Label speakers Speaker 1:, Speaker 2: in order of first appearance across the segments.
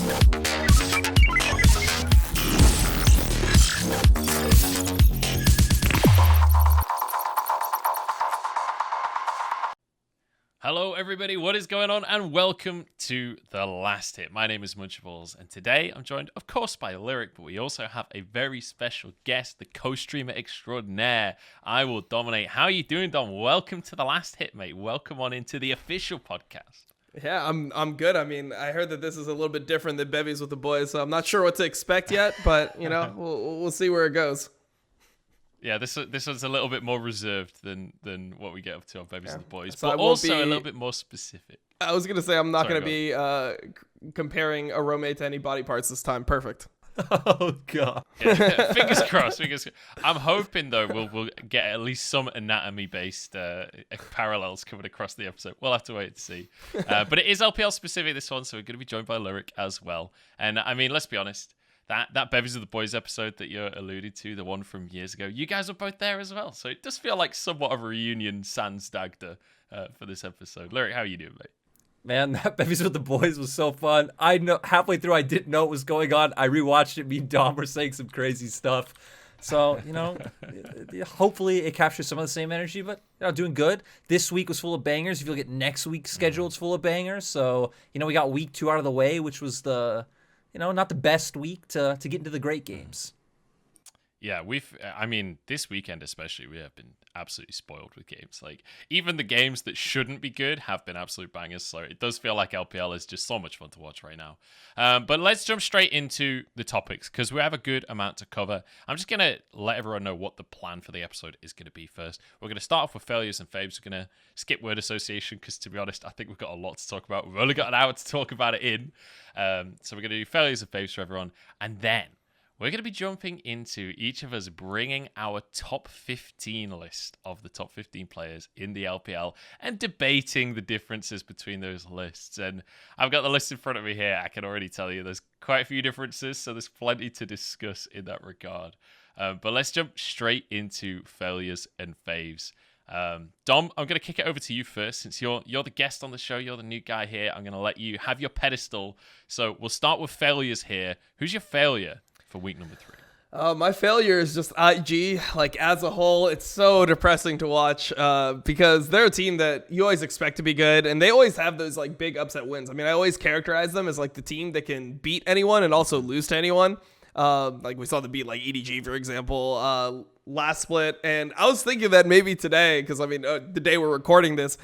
Speaker 1: Hello everybody, what is going on? And welcome to The Last Hit. My name is Munchables, and today I'm joined, of course, by Lyric, but we also have a very special guest, the co-streamer extraordinaire, IWillDominate. How are you doing, Dom? Welcome to The Last Hit, mate. Welcome on into the official podcast.
Speaker 2: Yeah, I'm good. I mean, I heard that this is a little bit different than Bevies with the Boys, so I'm not sure what to expect yet, but, you know, we'll see where it goes.
Speaker 1: Yeah, this one's a little bit more reserved than what we get up to on Bevies with the Boys,
Speaker 2: so
Speaker 1: but also a little bit more specific.
Speaker 2: I was going to say I'm not going to be comparing a roommate to any body parts this time. Perfect.
Speaker 3: Oh, God.
Speaker 1: Yeah, fingers crossed. I'm hoping, though, we'll get at least some anatomy-based parallels coming across the episode. We'll have to wait to see. But it is LPL specific, this one, so we're going to be joined by Lyric as well. And, I mean, let's be honest. That Bevies of the Boys episode that you alluded to, the one from years ago, you guys were both there as well. So it does feel like somewhat of a reunion sans Dagda for this episode. Lyric, how are you doing, mate?
Speaker 3: Man, that Bevies with the Boys was so fun. I know halfway through I didn't know what was going on. I rewatched it. Me and Dom were saying some crazy stuff. So, you know, hopefully it captures some of the same energy, but, you know, doing good. This week was full of bangers. If you look at next week's schedule, it's full of bangers. So, you know, we got week 2 out of the way, which was not the best week to get into the great games.
Speaker 1: Yeah, this weekend especially, we have been absolutely spoiled with games. Like, even the games that shouldn't be good have been absolute bangers. So it does feel like LPL is just so much fun to watch right now. But let's jump straight into the topics, because we have a good amount to cover. I'm just going to let everyone know what the plan for the episode is going to be first. We're going to start off with failures and faves. We're going to skip word association, because to be honest, I think we've got a lot to talk about. We've only got an hour to talk about it in. So we're going to do failures and faves for everyone. And then we're going to be jumping into each of us bringing our top 15 list of the top 15 players in the LPL and debating the differences between those lists. And I've got the list in front of me here. I can already tell you there's quite a few differences, so there's plenty to discuss in that regard. But let's jump straight into failures and faves. Dom, I'm going to kick it over to you first, since you're the guest on the show. You're the new guy here. I'm going to let you have your pedestal. So we'll start with failures here. Who's your failure for week number 3?
Speaker 2: My failure is just IG. Like, as a whole, it's so depressing to watch because they're a team that you always expect to be good, and they always have those like big upset wins. I mean, I always characterize them as like the team that can beat anyone and also lose to anyone. Like we saw them beat like EDG, for example, last split. And I was thinking that maybe today, because I mean, the day we're recording this,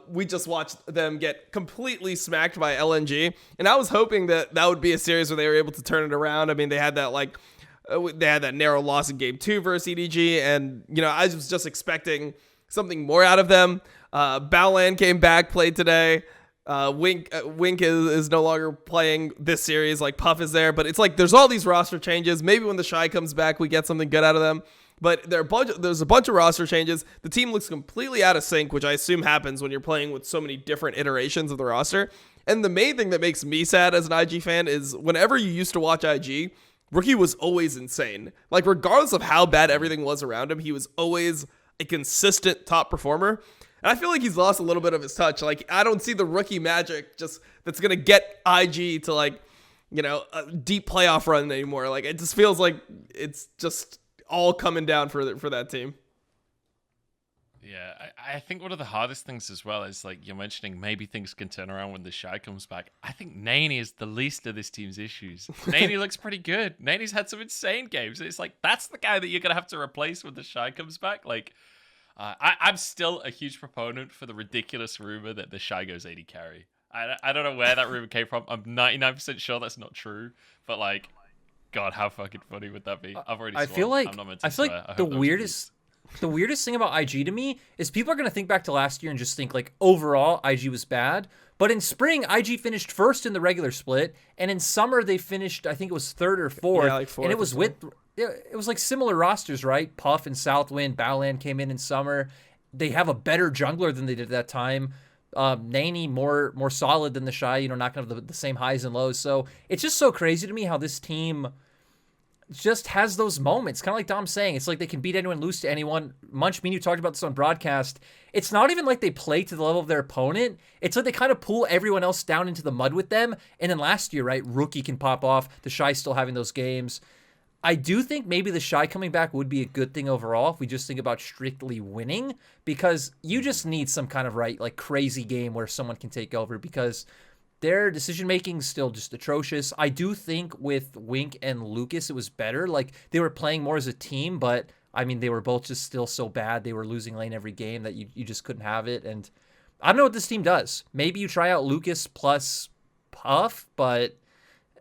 Speaker 2: we just watched them get completely smacked by LNG. And I was hoping that would be a series where they were able to turn it around. I mean, they had that narrow loss in game 2 versus EDG. And, you know, I was just expecting something more out of them. Baolan came back, played today. Wink is no longer playing this series. Like, Puff is there, but it's like there's all these roster changes. Maybe when the Shy comes back, we get something good out of them. But there's a bunch of roster changes. The team looks completely out of sync, which I assume happens when you're playing with so many different iterations of the roster. And the main thing that makes me sad as an IG fan is whenever you used to watch IG, Rookie was always insane. Like, regardless of how bad everything was around him, he was always a consistent top performer. And I feel like he's lost a little bit of his touch. Like, I don't see the Rookie magic just that's going to get IG to, like, you know, a deep playoff run anymore. Like, it just feels like it's just all coming down for that team.
Speaker 1: Yeah, I think one of the hardest things as well is, like, you're mentioning maybe things can turn around when the Shy comes back. I think Naney is the least of this team's issues. Naney looks pretty good. Naney's had some insane games. It's like, that's the guy that you're going to have to replace when the Shy comes back. Like, I'm still a huge proponent for the ridiculous rumor that the Shy goes 80 carry. I don't know where that rumor came from. I'm 99% sure that's not true. But, like, God, how fucking funny would that be? I've already sworn. I feel like
Speaker 3: the weirdest thing about IG to me is people are going to think back to last year and just think, like, overall, IG was bad. But in spring, IG finished first in the regular split. And in summer, they finished, I think it was 3rd or 4th. Yeah, like 4th. And it was it was like similar rosters, right? Puff and Southwind, Baolan came in summer. They have a better jungler than they did at that time. Naney more solid than the Shy, you know, not going to have the same highs and lows. So it's just so crazy to me how this team just has those moments. Kind of like Dom's saying, it's like they can beat anyone, lose to anyone. Munch, me and you talked about this on broadcast. It's not even like they play to the level of their opponent. It's like they kind of pull everyone else down into the mud with them. And then last year, right, Rookie can pop off. The Shy still having those games. I do think maybe the Shy coming back would be a good thing overall if we just think about strictly winning, because you just need some kind of like crazy game where someone can take over, because their decision-making is still just atrocious. I do think with Wink and Lucas, it was better. Like, they were playing more as a team, but, I mean, they were both just still so bad. They were losing lane every game that you just couldn't have it. And I don't know what this team does. Maybe you try out Lucas plus Puff, but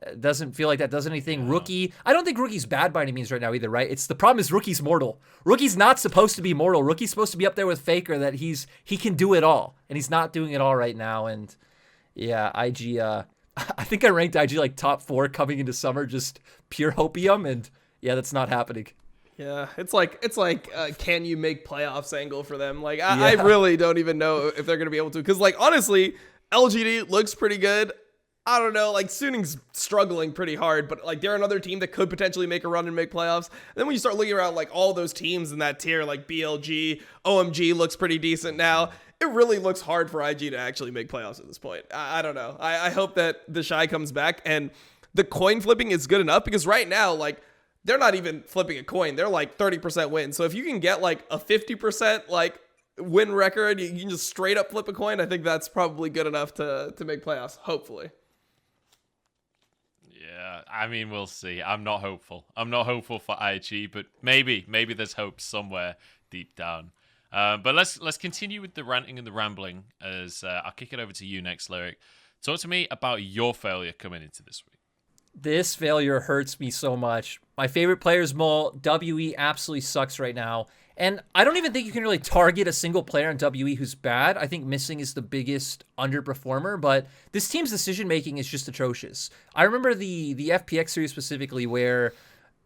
Speaker 3: it doesn't feel like that does anything. Yeah. Rookie, I don't think Rookie's bad by any means right now either, right? It's the problem is Rookie's mortal. Rookie's not supposed to be mortal. Rookie's supposed to be up there with Faker, that he can do it all, and he's not doing it all right now. And yeah, IG, I think I ranked IG like top 4 coming into summer, just pure hopium, and yeah, that's not happening.
Speaker 2: Yeah, it's like can you make playoffs angle for them? Like, I really don't even know if they're going to be able to, because, like, honestly, LGD looks pretty good. I don't know, like, Suning's struggling pretty hard, but, like, they're another team that could potentially make a run and make playoffs. And then when you start looking around, like, all those teams in that tier, like BLG, OMG looks pretty decent now. It really looks hard for IG to actually make playoffs at this point. I don't know. I hope that the Shy comes back and the coin flipping is good enough, because right now, like, they're not even flipping a coin. They're like 30% win. So if you can get like a 50% like win record, you can just straight up flip a coin. I think that's probably good enough to make playoffs, hopefully.
Speaker 1: Yeah, I mean, we'll see. I'm not hopeful. I'm not hopeful for IG, but maybe there's hope somewhere deep down. But let's continue with the ranting and the rambling, as I'll kick it over to you next, Lyric. Talk to me about your failure coming into this week.
Speaker 3: This failure hurts me so much. My favorite player is Mole. WE absolutely sucks right now. And I don't even think you can really target a single player on WE who's bad. I think Missing is the biggest underperformer, but this team's decision-making is just atrocious. I remember the FPX series specifically where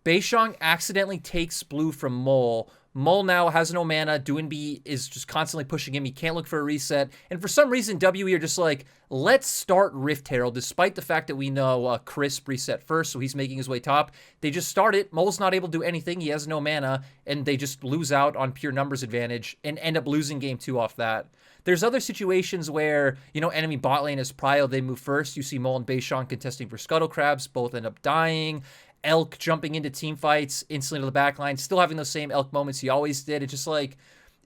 Speaker 3: Beishong accidentally takes blue from Mole. Mole now has no mana. Doinb is just constantly pushing him. He can't look for a reset. And for some reason, WE are just like, let's start Rift Herald, despite the fact that we know Crisp reset first, so he's making his way top. They just start it. Mole's not able to do anything. He has no mana, and they just lose out on pure numbers advantage and end up losing game 2 off that. There's other situations where, enemy bot lane is Prio. They move first. You see Mole and Beishong contesting for Scuttle Crabs. Both end up dying. Elk jumping into team fights instantly to the back line, still having those same Elk moments he always did. It's just like,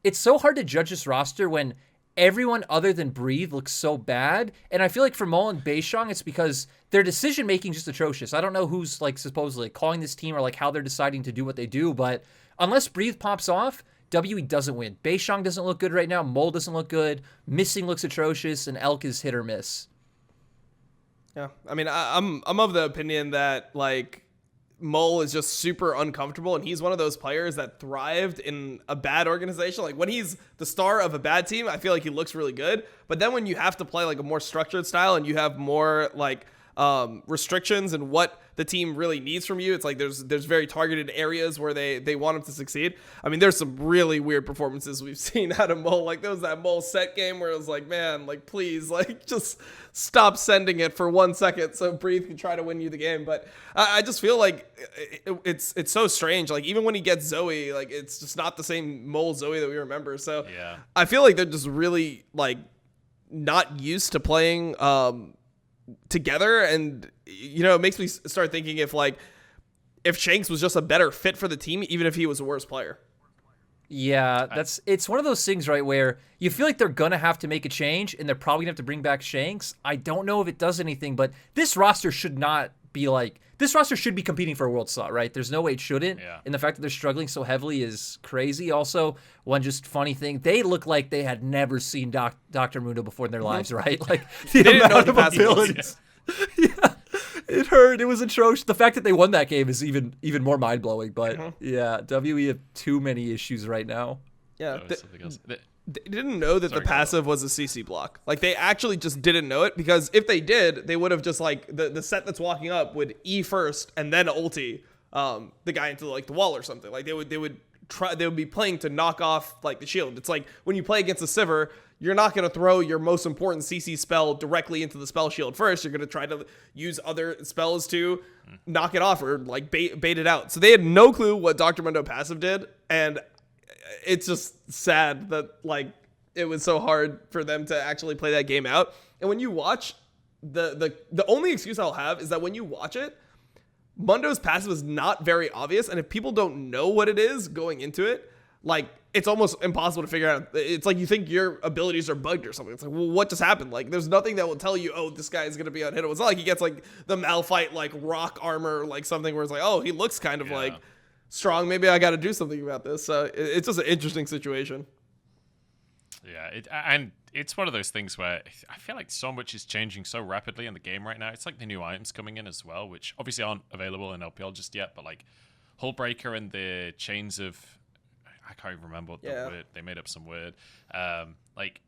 Speaker 3: it's so hard to judge this roster when everyone other than Breathe looks so bad. And I feel like for Mole and Beishong, it's because their decision-making is just atrocious. I don't know who's like supposedly calling this team or like how they're deciding to do what they do, but unless Breathe pops off, WE doesn't win. Beishong doesn't look good right now. Mole doesn't look good. Missing looks atrocious, and Elk is hit or miss.
Speaker 2: Yeah, I mean, I'm of the opinion that, like, Mole is just super uncomfortable, and he's one of those players that thrived in a bad organization. Like, when he's the star of a bad team, I feel like he looks really good. But then when you have to play like a more structured style and you have more like restrictions and what the team really needs from you, it's like there's very targeted areas where they want him to succeed. I mean, there's some really weird performances we've seen out of Mole. Like, there was that Mole set game where it was like, man, like, please, like, just stop sending it for 1 second so Breathe can try to win you the game. But I just feel like it's so strange. Like, even when he gets Zoe, like, it's just not the same Mole Zoe that we remember. So yeah. I feel like they're just really like not used to playing together, and it makes me start thinking if Shanks was just a better fit for the team, even if he was a worse player.
Speaker 3: Yeah, it's one of those things, right, where you feel like they're gonna have to make a change, and they're probably gonna have to bring back Shanks. I don't know if it does anything, but this roster should not be like, this roster should be competing for a world slot, right? There's no way it shouldn't. Yeah. And the fact that they're struggling so heavily is crazy. Also, one just funny thing, they look like they had never seen Dr. Mundo before in their lives, right? Like, the amount of abilities. Yeah, it hurt. It was atrocious. The fact that they won that game is even more mind-blowing. But yeah, WE have too many issues right now.
Speaker 2: Yeah. They didn't know that the passive was a CC block. Like, they actually just didn't know it, because if they did, they would have just, like, the set that's walking up would E first and then ulti the guy into, like, the wall or something. Like, they would be playing to knock off, like, the shield. It's like when you play against a Sivir, you're not going to throw your most important CC spell directly into the spell shield first. You're going to try to use other spells to knock it off or like bait it out. So they had no clue what Dr. Mundo passive did, and it's just sad that like it was so hard for them to actually play that game out. And when you watch the only excuse I'll have is that when you watch it, Mundo's passive is not very obvious, and if people don't know what it is going into it, like it's almost impossible to figure out. It's like you think your abilities are bugged or something. It's like, well, what just happened? Like there's nothing that will tell you, oh, this guy is gonna be unhittable. It's not like he gets like the Malphite like rock armor, like something where it's like, oh, he looks kind of like strong. Maybe I got to do something about this. So it's just an interesting situation.
Speaker 1: Yeah, and it's one of those things where I feel like so much is changing so rapidly in the game right now. It's like the new items coming in as well, which obviously aren't available in LPL just yet, but like Hullbreaker and the Chains of... I can't even remember what the word. They made up some word. Like,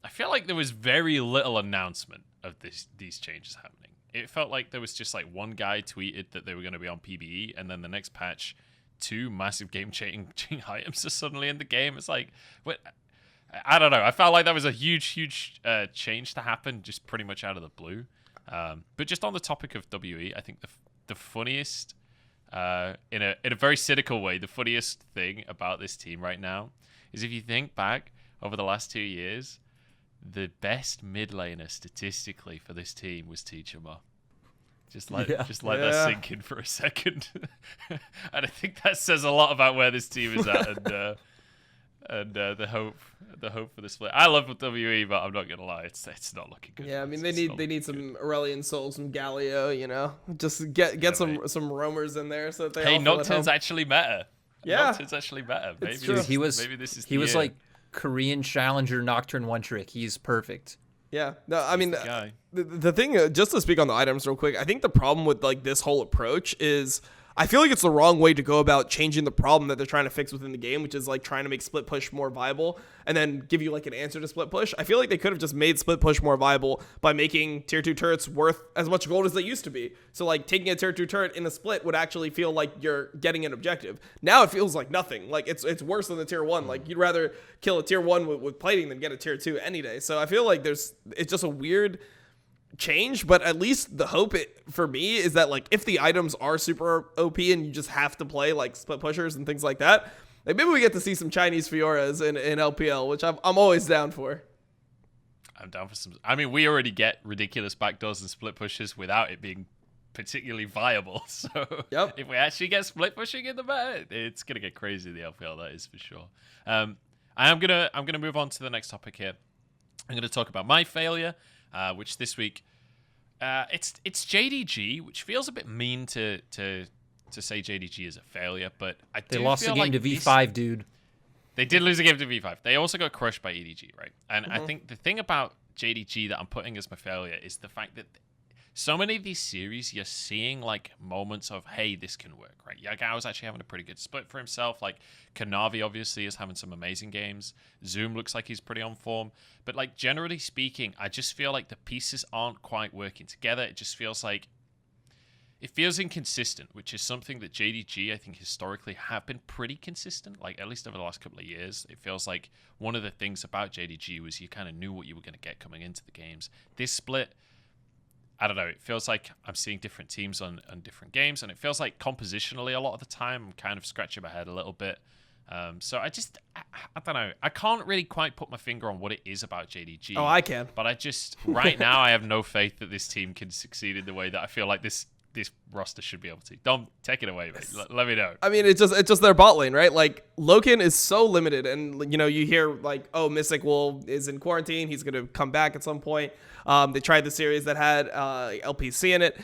Speaker 1: I feel like there was very little announcement of these changes happening. It felt like there was just like one guy tweeted that they were going to be on PBE, and then the next patch, 2 massive game-changing items are suddenly in the game. It's like, what... I don't know. I felt like that was a huge change to happen just pretty much out of the blue. But just on the topic of WE, I think the funniest, in a very cynical way, the funniest thing about this team right now is if you think back over the last 2 years, the best mid laner statistically for this team was Teachama. Just let that sink in for a second. And I think that says a lot about where this team is at and the hope for the split. I love WE, but I'm not gonna lie, it's not looking good.
Speaker 2: Yeah, I mean they need some Aurelion Soul, some Galio, you know, just get some roamers in there so that they.
Speaker 1: Hey, Nocturne's actually meta.
Speaker 2: Yeah,
Speaker 1: Nocturne's actually meta. Maybe
Speaker 3: he was
Speaker 1: year.
Speaker 3: Like Korean Challenger Nocturne one trick. He's perfect.
Speaker 2: Yeah, no, I mean the thing. Just to speak on the items real quick, I think the problem with like this whole approach is, I feel like it's the wrong way to go about changing the problem that they're trying to fix within the game, which is like trying to make split push more viable and then give you like an answer to split push. I feel like they could have just made split push more viable by making tier 2 turrets worth as much gold as they used to be. So like taking a tier 2 turret in a split would actually feel like you're getting an objective. Now it feels like nothing. Like it's worse than the tier 1. Like you'd rather kill a tier 1 with plating than get a tier 2 any day. So I feel like it's just a weird change, but at least the hope for me is that like if the items are super OP and you just have to play like split pushers and things like that, like maybe we get to see some Chinese Fioras in LPL, which I'm always down for.
Speaker 1: I'm down for some. I mean, we already get ridiculous backdoors and split pushes without it being particularly viable. So if we actually get split pushing in the meta, it's gonna get crazy in the LPL. That is for sure. I'm gonna move on to the next topic here. I'm gonna talk about my failure. Which this week, it's JDG, which feels a bit mean to say JDG is a failure, but
Speaker 3: they lost the game to V5, dude.
Speaker 1: They did lose a game to V5. They also got crushed by EDG, right? And I think the thing about JDG that I'm putting as my failure is the fact that so many of these series, you're seeing like moments of, hey, this can work, right? Yagao's actually having a pretty good split for himself. Like Kanavi obviously is having some amazing games. Zoom looks like he's pretty on form. But like generally speaking, I just feel like the pieces aren't quite working together. It just feels like it feels inconsistent, which is something that JDG, I think, historically have been pretty consistent, like at least over the last couple of years. It feels like one of the things about JDG was you kind of knew what you were going to get coming into the games. This split, I don't know, it feels like I'm seeing different teams on different games, and it feels like compositionally a lot of the time I'm kind of scratching my head a little bit. So I don't know. I can't really quite put my finger on what it is about JDG.
Speaker 2: Oh, I can.
Speaker 1: But I just, right now, I have no faith that this team can succeed in the way that I feel like this roster should be able to. Dom, take it away, mate. Let me know.
Speaker 2: I mean, it's just their bot lane, right? Like Loken is so limited, and you know, you hear like, oh, Mystic is in quarantine. He's gonna come back at some point. They tried the series that had LPC in it.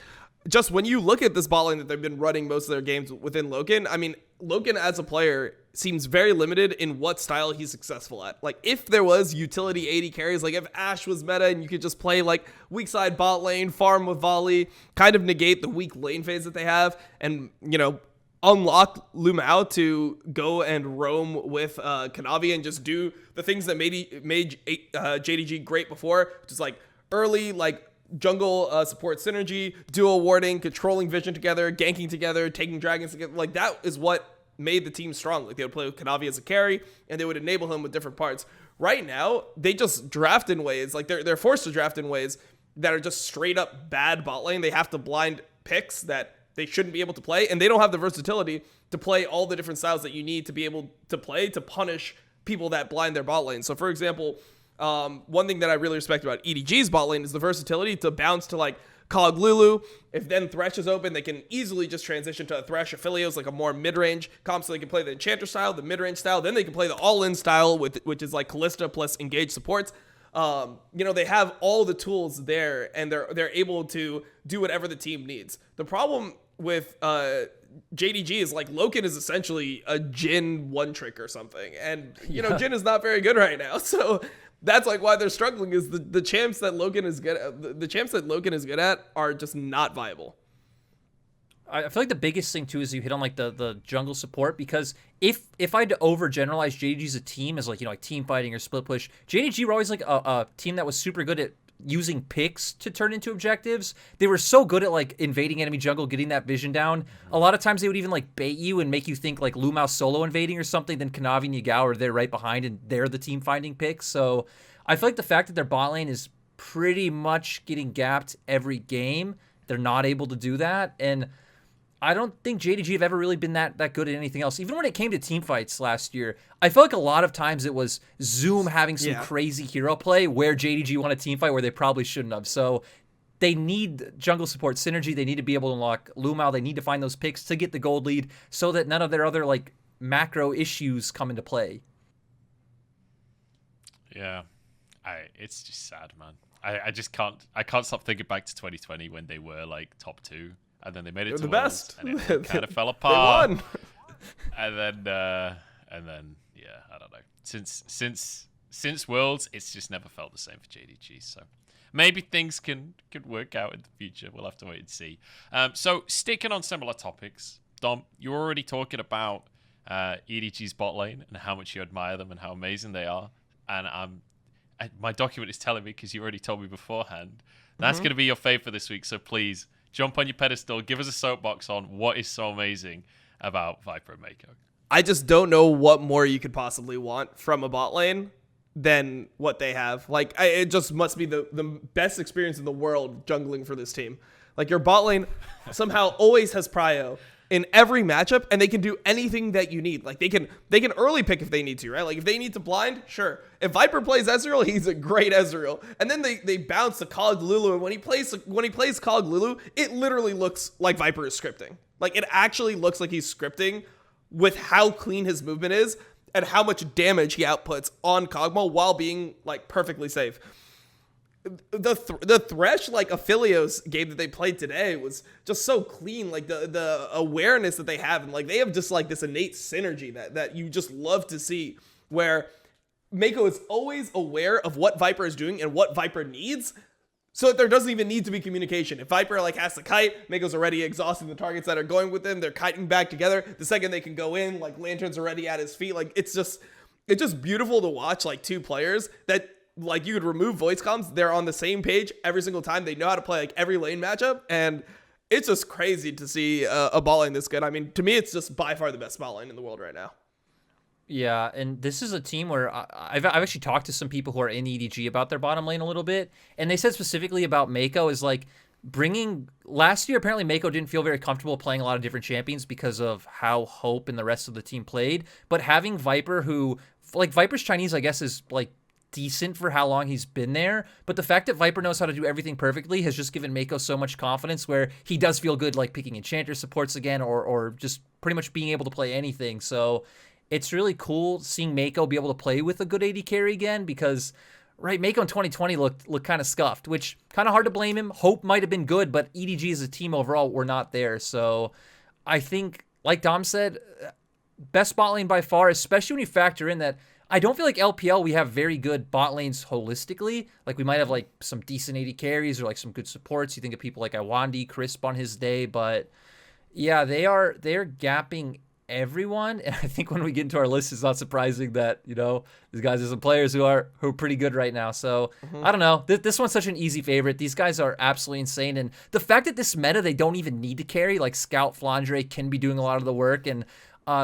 Speaker 2: Just when you look at this bot lane that they've been running most of their games within Loken, I mean, Loken as a player seems very limited in what style he's successful at. Like if there was utility 80 carries, like if Ashe was meta and you could just play like weak side bot lane, farm with volley, kind of negate the weak lane phase that they have, and you know, unlock Lumao to go and roam with Kanavi and just do the things that made JDG great before, which is like early like jungle support synergy, dual warding, controlling vision together, ganking together, taking dragons together. Like that is what made the team strong. Like they would play with Kanavi as a carry and they would enable him with different parts. right now they just draft in ways, like they're forced to draft in ways that are just straight up bad bot lane. They have to blind picks that they shouldn't be able to play, and they don't have the versatility to play all the different styles that you need to be able to play to punish people that blind their bot lane. So for example, one thing that I really respect about EDG's bot lane is the versatility to bounce to like Cog Lulu. If then Thresh is open, they can easily just transition to a Thresh Aphelios, like a more mid-range comp, so they can play the Enchanter style, the mid-range style, then they can play the all-in style, which is like Kalista plus engage supports. They have all the tools there, and they're able to do whatever the team needs. The problem with JDG is like Loken is essentially a Jhin one trick or something, and Jhin is not very good right now, so that's like why they're struggling. Is the champs that Loken is good at, the champs that Loken is good at are just not viable.
Speaker 3: I feel like the biggest thing too is you hit on like the jungle support, because if I had to overgeneralize JDG as a team as like team fighting or split push, JDG were always like a team that was super good at using picks to turn into objectives. They were so good at like invading enemy jungle, getting that vision down. A lot of times they would even like bait you and make you think like Lumao solo invading or something, then Kanavi and Yagao are there right behind and they're the team finding picks. So I feel like the fact that their bot lane is pretty much getting gapped every game, they're not able to do that. And I don't think JDG have ever really been that good at anything else. Even when it came to team fights last year, I feel like a lot of times it was Zoom having some crazy hero play where JDG won a team fight where they probably shouldn't have. So they need jungle support synergy. They need to be able to unlock Lumao. They need to find those picks to get the gold lead so that none of their other like macro issues come into play.
Speaker 1: Yeah, it's just sad, man. I can't stop thinking back to 2020 when they were like top 2. And then they made it to
Speaker 2: the
Speaker 1: Worlds,
Speaker 2: best.
Speaker 1: and it kind of fell apart.
Speaker 2: They won.
Speaker 1: and then, yeah, I don't know. Since Worlds, it's just never felt the same for JDG. So maybe things can work out in the future. We'll have to wait and see. So sticking on similar topics, Dom, you're already talking about EDG's bot lane and how much you admire them and how amazing they are. And my document is telling me, because you already told me beforehand, that's going to be your fave for this week. So please, jump on your pedestal. Give us a soapbox on what is so amazing about Viper and Mako.
Speaker 2: I just don't know what more you could possibly want from a bot lane than what they have. Like, it just must be the best experience in the world jungling for this team. Like, your bot lane somehow always has prio in every matchup, and they can do anything that you need. Like, they can early pick if they need to, right? Like, if they need to blind, sure. If Viper plays Ezreal, he's a great Ezreal. And then they bounce to Cog Lulu, and when he plays Cog Lulu, it literally looks like Viper is scripting. Like, it actually looks like he's scripting with how clean his movement is and how much damage he outputs on Kog'Maw while being like perfectly safe. The Thresh like Aphelios game that they played today was just so clean. Like the awareness that they have, and like they have just like this innate synergy that you just love to see, where Mako is always aware of what Viper is doing and what Viper needs, so that there doesn't even need to be communication. If Viper like has to kite, Mako's already exhausting the targets that are going with him. They're kiting back together. The second they can go in, like Lantern's already at his feet. Like it's just beautiful to watch like two players that, like, you could remove voice comms, they're on the same page every single time. They know how to play like every lane matchup, and it's just crazy to see a bot lane this good. I mean, to me, it's just by far the best bot lane in the world right now.
Speaker 3: Yeah, and this is a team where I've actually talked to some people who are in EDG about their bottom lane a little bit, and they said specifically about Mako is like last year, apparently Mako didn't feel very comfortable playing a lot of different champions because of how Hope and the rest of the team played, but having Viper, who, like, Viper's Chinese, I guess, is like decent for how long he's been there, but the fact that Viper knows how to do everything perfectly has just given Mako so much confidence, where he does feel good like picking Enchanter supports again, or just pretty much being able to play anything. So it's really cool seeing Mako be able to play with a good AD carry again, because right, Mako in 2020 looked kind of scuffed, which kind of hard to blame him. Hope might have been good, but EDG as a team overall were not there. So I think, like Dom said, best bot lane by far, especially when you factor in that I don't feel like LPL we have very good bot lanes holistically. Like, we might have like some decent AD carries or like some good supports. You think of people like Iwandi, Crisp on his day, but yeah, they're gapping everyone. And I think when we get into our list, it's not surprising that, you know, these guys are some players who are pretty good right now. So I don't know. This one's such an easy favorite. These guys are absolutely insane. And the fact that this meta, they don't even need to carry, like Scout, Flandre can be doing a lot of the work. And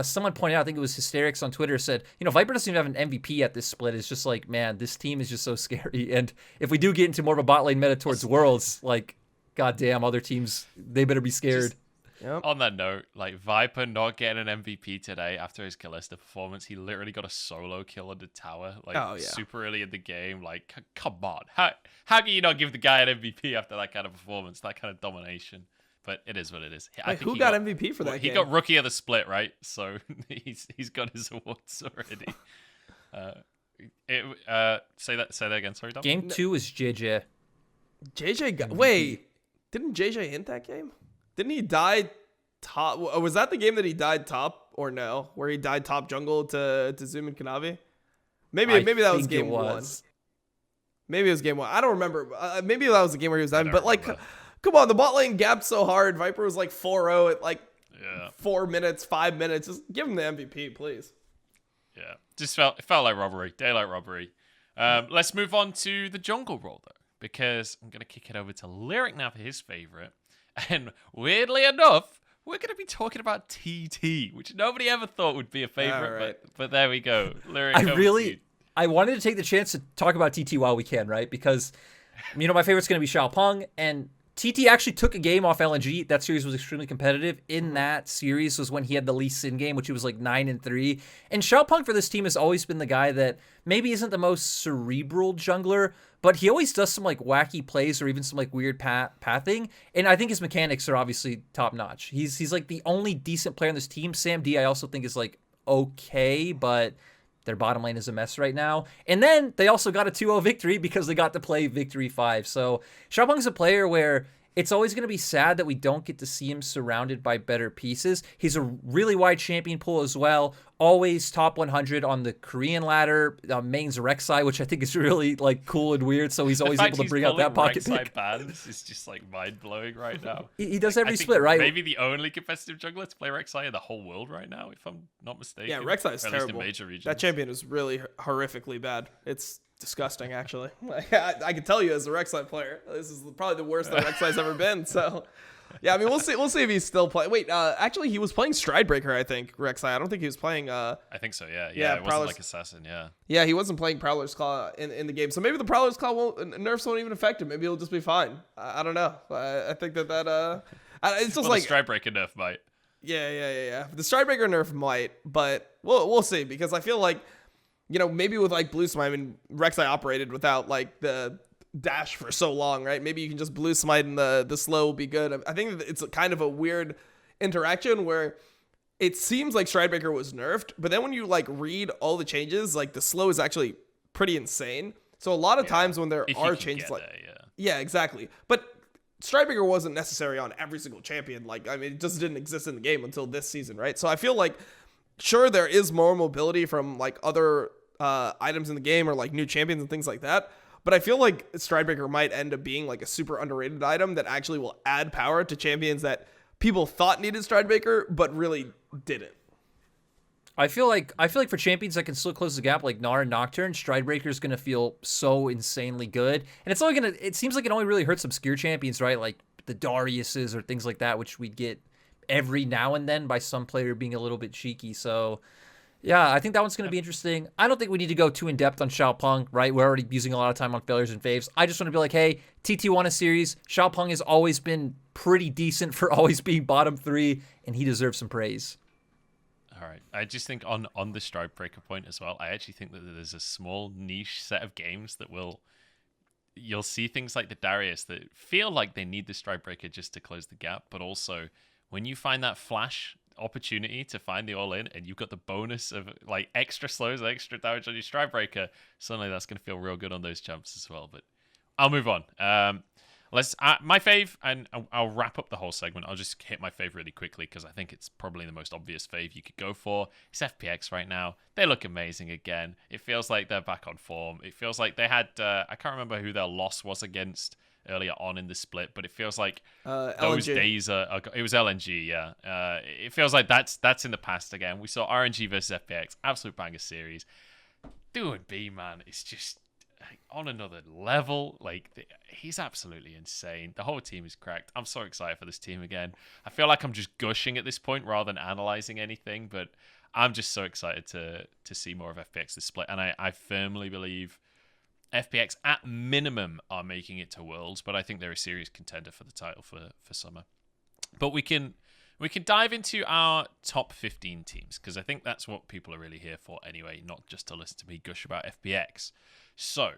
Speaker 3: someone pointed out, I think it was Hysterics on Twitter, said, Viper doesn't even have an MVP at this split. It's just like, man, this team is just so scary. And if we do get into more of a bot lane meta towards Worlds, like, goddamn, other teams, they better be scared.
Speaker 2: Yep.
Speaker 1: On that note, like Viper not getting an MVP today after his Kalista performance, he literally got a solo kill on the tower, like super early in the game. Like, come on, how can you not give the guy an MVP after that kind of performance, that kind of domination? But it is what it is.
Speaker 2: I think who got MVP for that game?
Speaker 1: He got Rookie of the Split, right? So he's got his awards already. Say that again. Sorry, Dom.
Speaker 3: Game 2 is JJ.
Speaker 2: JJ got. Wait, didn't JJ hint that game? Didn't he die top? Was that the game that he died top or no? Where he died top jungle to Zoom and Kanavi? Maybe that was game 1. Maybe it was game 1. I don't remember. Maybe that was the game where he was dying. But like, come on, the bot lane gapped so hard. Viper was like 4-0 at like 4 minutes, 5 minutes. Just give him the MVP, please.
Speaker 1: Yeah, just felt like robbery, daylight robbery. Let's move on to the jungle role though, because I'm gonna kick it over to Lyric now for his favorite. And weirdly enough, we're going to be talking about TT, which nobody ever thought would be a favorite,
Speaker 2: right.
Speaker 1: but there we go. Lyric,
Speaker 3: I wanted to take the chance to talk about TT while we can, right? Because, my favorite's going to be Xiaopeng, and TT actually took a game off LNG. That series was extremely competitive. In that series was when he had the Lee Sin game, which he was like 9-3. And Xiaopeng for this team has always been the guy that maybe isn't the most cerebral jungler, but he always does some like wacky plays or even some like weird pathing. And I think his mechanics are obviously top notch. He's like the only decent player on this team. Sam D I also think is like okay, but their bottom lane is a mess right now. And then they also got a 2-0 victory because they got to play Victory 5. So Xiaopeng's a player where it's always going to be sad that we don't get to see him surrounded by better pieces. He's a really wide champion pool as well. Always top 100 on the Korean ladder. Mains Rek'Sai, which I think is really like cool and weird. So he's always able to bring out that pocket pick.
Speaker 1: Bans is just like mind blowing right now.
Speaker 3: He does every split, right?
Speaker 1: Maybe the only competitive jungler to play Rek'Sai in the whole world right now, if I'm not mistaken.
Speaker 2: Yeah, Rek'Sai is terrible.
Speaker 1: In major regions.
Speaker 2: That champion is really horrifically bad. It's disgusting, actually. I can tell you as a Rek'Sai player, this is probably the worst that Rek'Sai's ever been. So, yeah, I mean, we'll see if he's still playing. Wait, actually, he was playing Stridebreaker, I think, Rek'Sai. I don't think he was playing. I
Speaker 1: think so. Yeah. It wasn't like Assassin.
Speaker 2: Yeah, he wasn't playing Prowler's Claw in the game. So maybe the Prowler's Claw nerfs won't even affect him. Maybe he'll just be fine. I don't know. I think that it's just like
Speaker 1: the Stridebreaker nerf might.
Speaker 2: Yeah. The Stridebreaker nerf might, but we'll see, because I feel like, maybe with like Blue Smite, I mean, Rek'Sai operated without like the dash for so long, right? Maybe you can just Blue Smite and the slow will be good. I think it's kind of a weird interaction where it seems like Stridebreaker was nerfed, but then when you like read all the changes, like the slow is actually pretty insane. So a lot of times when there are changes like yeah, exactly. But Stridebreaker wasn't necessary on every single champion. Like, I mean, it just didn't exist in the game until this season, right? So I feel like, sure, there is more mobility from like other items in the game or like new champions and things like that, but I feel like Stridebreaker might end up being like a super underrated item that actually will add power to champions that people thought needed Stridebreaker but really didn't.
Speaker 3: I feel like for champions that can still close the gap like Gnar and Nocturne, Stridebreaker is going to feel so insanely good. And it seems like it only really hurts obscure champions, right? Like the Dariuses or things like that, which we get every now and then by some player being a little bit cheeky. So yeah, I think that one's going to be interesting. I don't think we need to go too in-depth on Xiaopeng, right? We're already using a lot of time on failures and faves. I just want to be like, hey, TT won a series. Xiaopeng has always been pretty decent for always being bottom 3, and he deserves some praise.
Speaker 1: All right. I just think on the Stridebreaker point as well, I actually think that there's a small niche set of games that you'll see things like the Darius that feel like they need the Stridebreaker just to close the gap, but also when you find that flash opportunity to find the all-in and you've got the bonus of like extra slows, extra damage on your Stridebreaker, suddenly that's going to feel real good on those champs as well. But I'll move on. Let's my fave, and I'll wrap up the whole segment. I'll just hit my fave really quickly because I think it's probably the most obvious fave you could go for. It's FPX right now. They look amazing again. It feels like they're back on form. It feels like they had I can't remember who their loss was against earlier on in the split, but it feels like those days are it was LNG. It feels like that's in the past again. We saw RNG versus FPX, absolute banger series. Doing B, man, it's just on another level. Like, he's absolutely insane. The whole team is cracked. I'm so excited for this team again. I feel like I'm just gushing at this point rather than analyzing anything, but I'm just so excited to see more of FPX this split. And I firmly believe FPX at minimum are making it to Worlds, but I think they're a serious contender for the title for summer. But we can dive into our top 15 teams, because I think that's what people are really here for anyway, not just to listen to me gush about FPX. So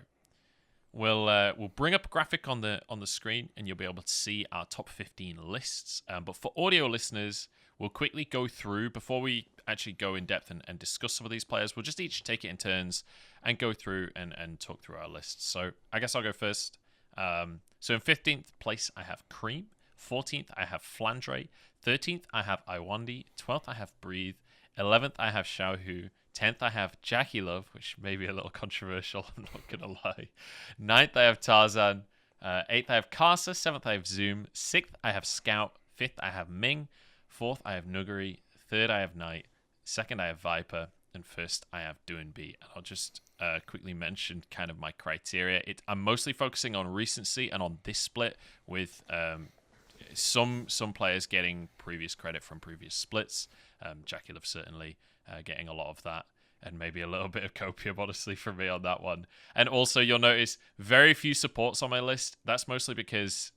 Speaker 1: we'll bring up a graphic on the screen, and you'll be able to see our top 15 lists. But for audio listeners, we'll quickly go through before we actually go in depth and discuss some of these players. We'll just each take it in turns and go through and talk through our lists. So I guess I'll go first. So in 15th place, I have Cream. 14th, I have Flandre. 13th, I have Iwandi. 12th, I have Breathe. 11th, I have Xiaohu. 10th, I have Jackie Love, which may be a little controversial, I'm not going to lie. 9th, I have Tarzan. 8th, I have Karsa. 7th, I have Zoom. 6th, I have Scout. 5th, I have Ming. 4th, I have Nuguri. 3rd, I have Knight. 2nd, I have Viper. And 1st, I have Doinb. And I'll just quickly mention kind of my criteria. I'm mostly focusing on recency and on this split, with some players getting previous credit from previous splits. Jackie Love certainly getting a lot of that, and maybe a little bit of copium, honestly, from me on that one. And also, you'll notice very few supports on my list. That's mostly because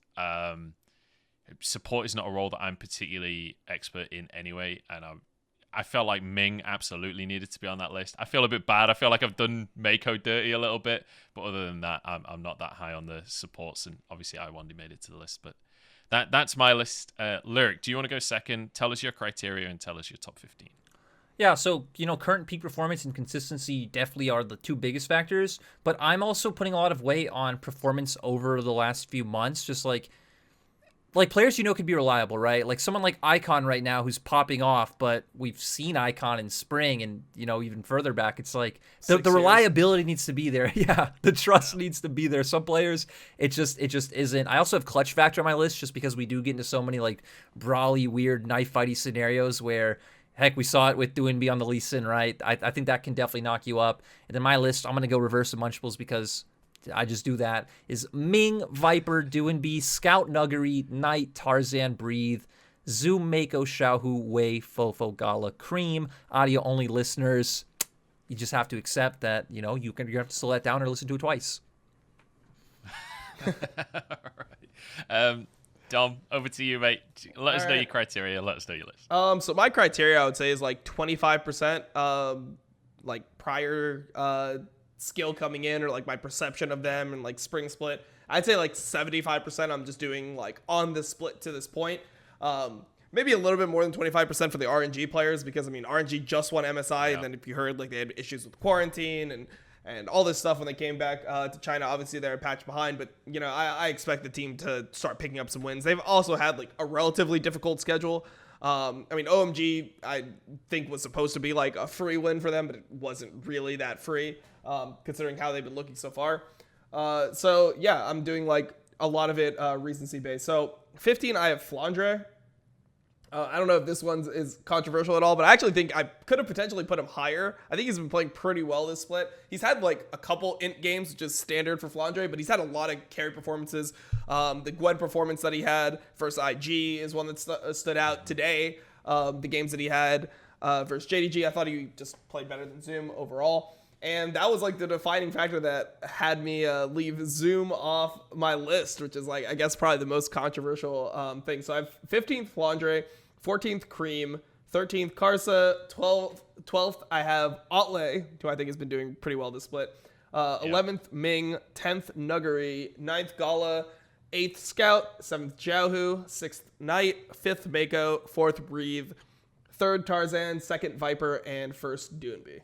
Speaker 1: support is not a role that I'm particularly expert in anyway, and I felt like Ming absolutely needed to be on that list. I feel a bit bad. I feel like I've done Mako dirty a little bit, but other than that, I'm not that high on the supports, and obviously Iwandi made it to the list, but that's my list. Lyric, do you want to go second? Tell us your criteria and tell us your top 15.
Speaker 3: Yeah, so, current peak performance and consistency definitely are the two biggest factors, but I'm also putting a lot of weight on performance over the last few months, just like players could be reliable, right? Like someone like Icon right now who's popping off, but we've seen Icon in spring and, even further back. It's like the reliability needs to be there. Yeah, the trust needs to be there. Some players, it just isn't. I also have clutch factor on my list just because we do get into so many like brawly, weird, knife fighty scenarios where, heck, we saw it with Doinb on the Lee Sin, right? I think that can definitely knock you up. And then my list, I'm going to go reverse of Munchables because I just do that, is Ming, Viper, Doinb, Scout, Nuguri, Knight, Tarzan, Breathe, Zoom, Mako, Xiaohu, Wei, Fofo, Gala, Cream. Audio only listeners, you just have to accept that, you have to slow that down or listen to it twice.
Speaker 1: All right. Dom, over to you, mate. Let us know your criteria. Let us know your list.
Speaker 2: So my criteria, I would say, is like 25% like prior skill coming in, or like my perception of them and like spring split. I'd say like 75% I'm just doing like on the split to this point. Maybe a little bit more than 25% for the RNG players, because RNG just won MSI, and then if you heard, like, they had issues with quarantine and all this stuff when they came back to China. Obviously they're a patch behind, but I expect the team to start picking up some wins. They've also had like a relatively difficult schedule. OMG, I think, was supposed to be like a free win for them, but it wasn't really that free, considering how they've been looking so far. So yeah, I'm doing like a lot of it recency based. So 15, I have Flandre. I don't know if this one is controversial at all, but I actually think I could have potentially put him higher. I think he's been playing pretty well this split. He's had like a couple int games, which is standard for Flandre, but he's had a lot of carry performances. The Gwen performance that he had versus IG is one that stood out today. The games that he had versus JDG, I thought he just played better than Zoom overall. And that was like the defining factor that had me leave Zoom off my list, which is like, I guess, probably the most controversial thing. So I have 15th Flandre, 14th Cream, 13th Karsa, 12th I have Otley, who I think has been doing pretty well this split. 11th Ming, 10th Nuguri, 9th Gala, 8th Scout, 7th Xiaohu, 6th Knight, 5th Mako, 4th Breathe, 3rd Tarzan, 2nd Viper, and 1st Doinb.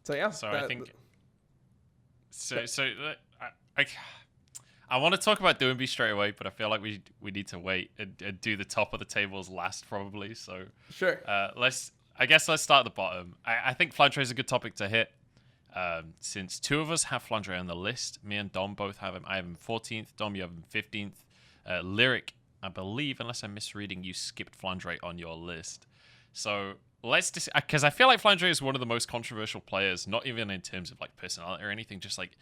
Speaker 2: So yeah.
Speaker 1: So I want to talk about Doinb straight away, but I feel like we need to wait and do the top of the tables last, probably. So
Speaker 2: sure.
Speaker 1: Let's start at the bottom. I think Flandre is a good topic to hit. Since two of us have Flandre on the list, me and Dom both have him. I have him 14th. Dom, you have him 15th. Lyric, I believe, unless I'm misreading, you skipped Flandre on your list. So let's just, because I feel like Flandre is one of the most controversial players, not even in terms of like personality or anything, just like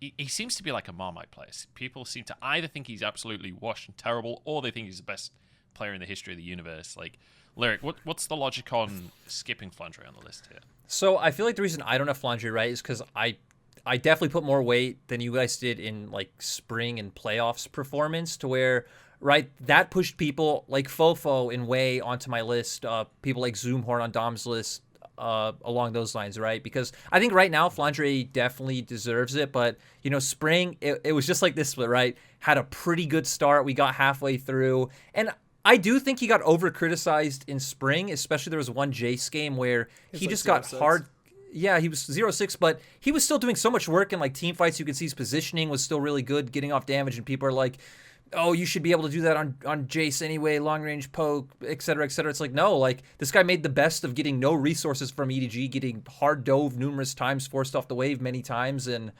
Speaker 1: he seems to be like a Marmite player. People seem to either think he's absolutely washed and terrible, or they think he's the best player in the history of the universe. Like, Lyric, what's the logic on skipping Flandre on the list here?
Speaker 3: So I feel like the reason I don't have Flandre right is because I definitely put more weight than you guys did in like spring and playoffs performance, to where right that pushed people like Fofo and Wei onto my list, people like Zoomhorn on Dom's list, along those lines, right? Because I think right now Flandre definitely deserves it, but spring it was just like this split, right? Had a pretty good start. We got halfway through, and I do think he got over criticized in spring, especially there was one Jace game where he just got hard. Yeah, he was 0-6, but he was still doing so much work in like team fights. You could see his positioning was still really good, getting off damage, and people are like, oh, you should be able to do that on Jace anyway, long range poke, et cetera, et cetera. It's like, no, like this guy made the best of getting no resources from EDG, getting hard dove numerous times, forced off the wave many times, and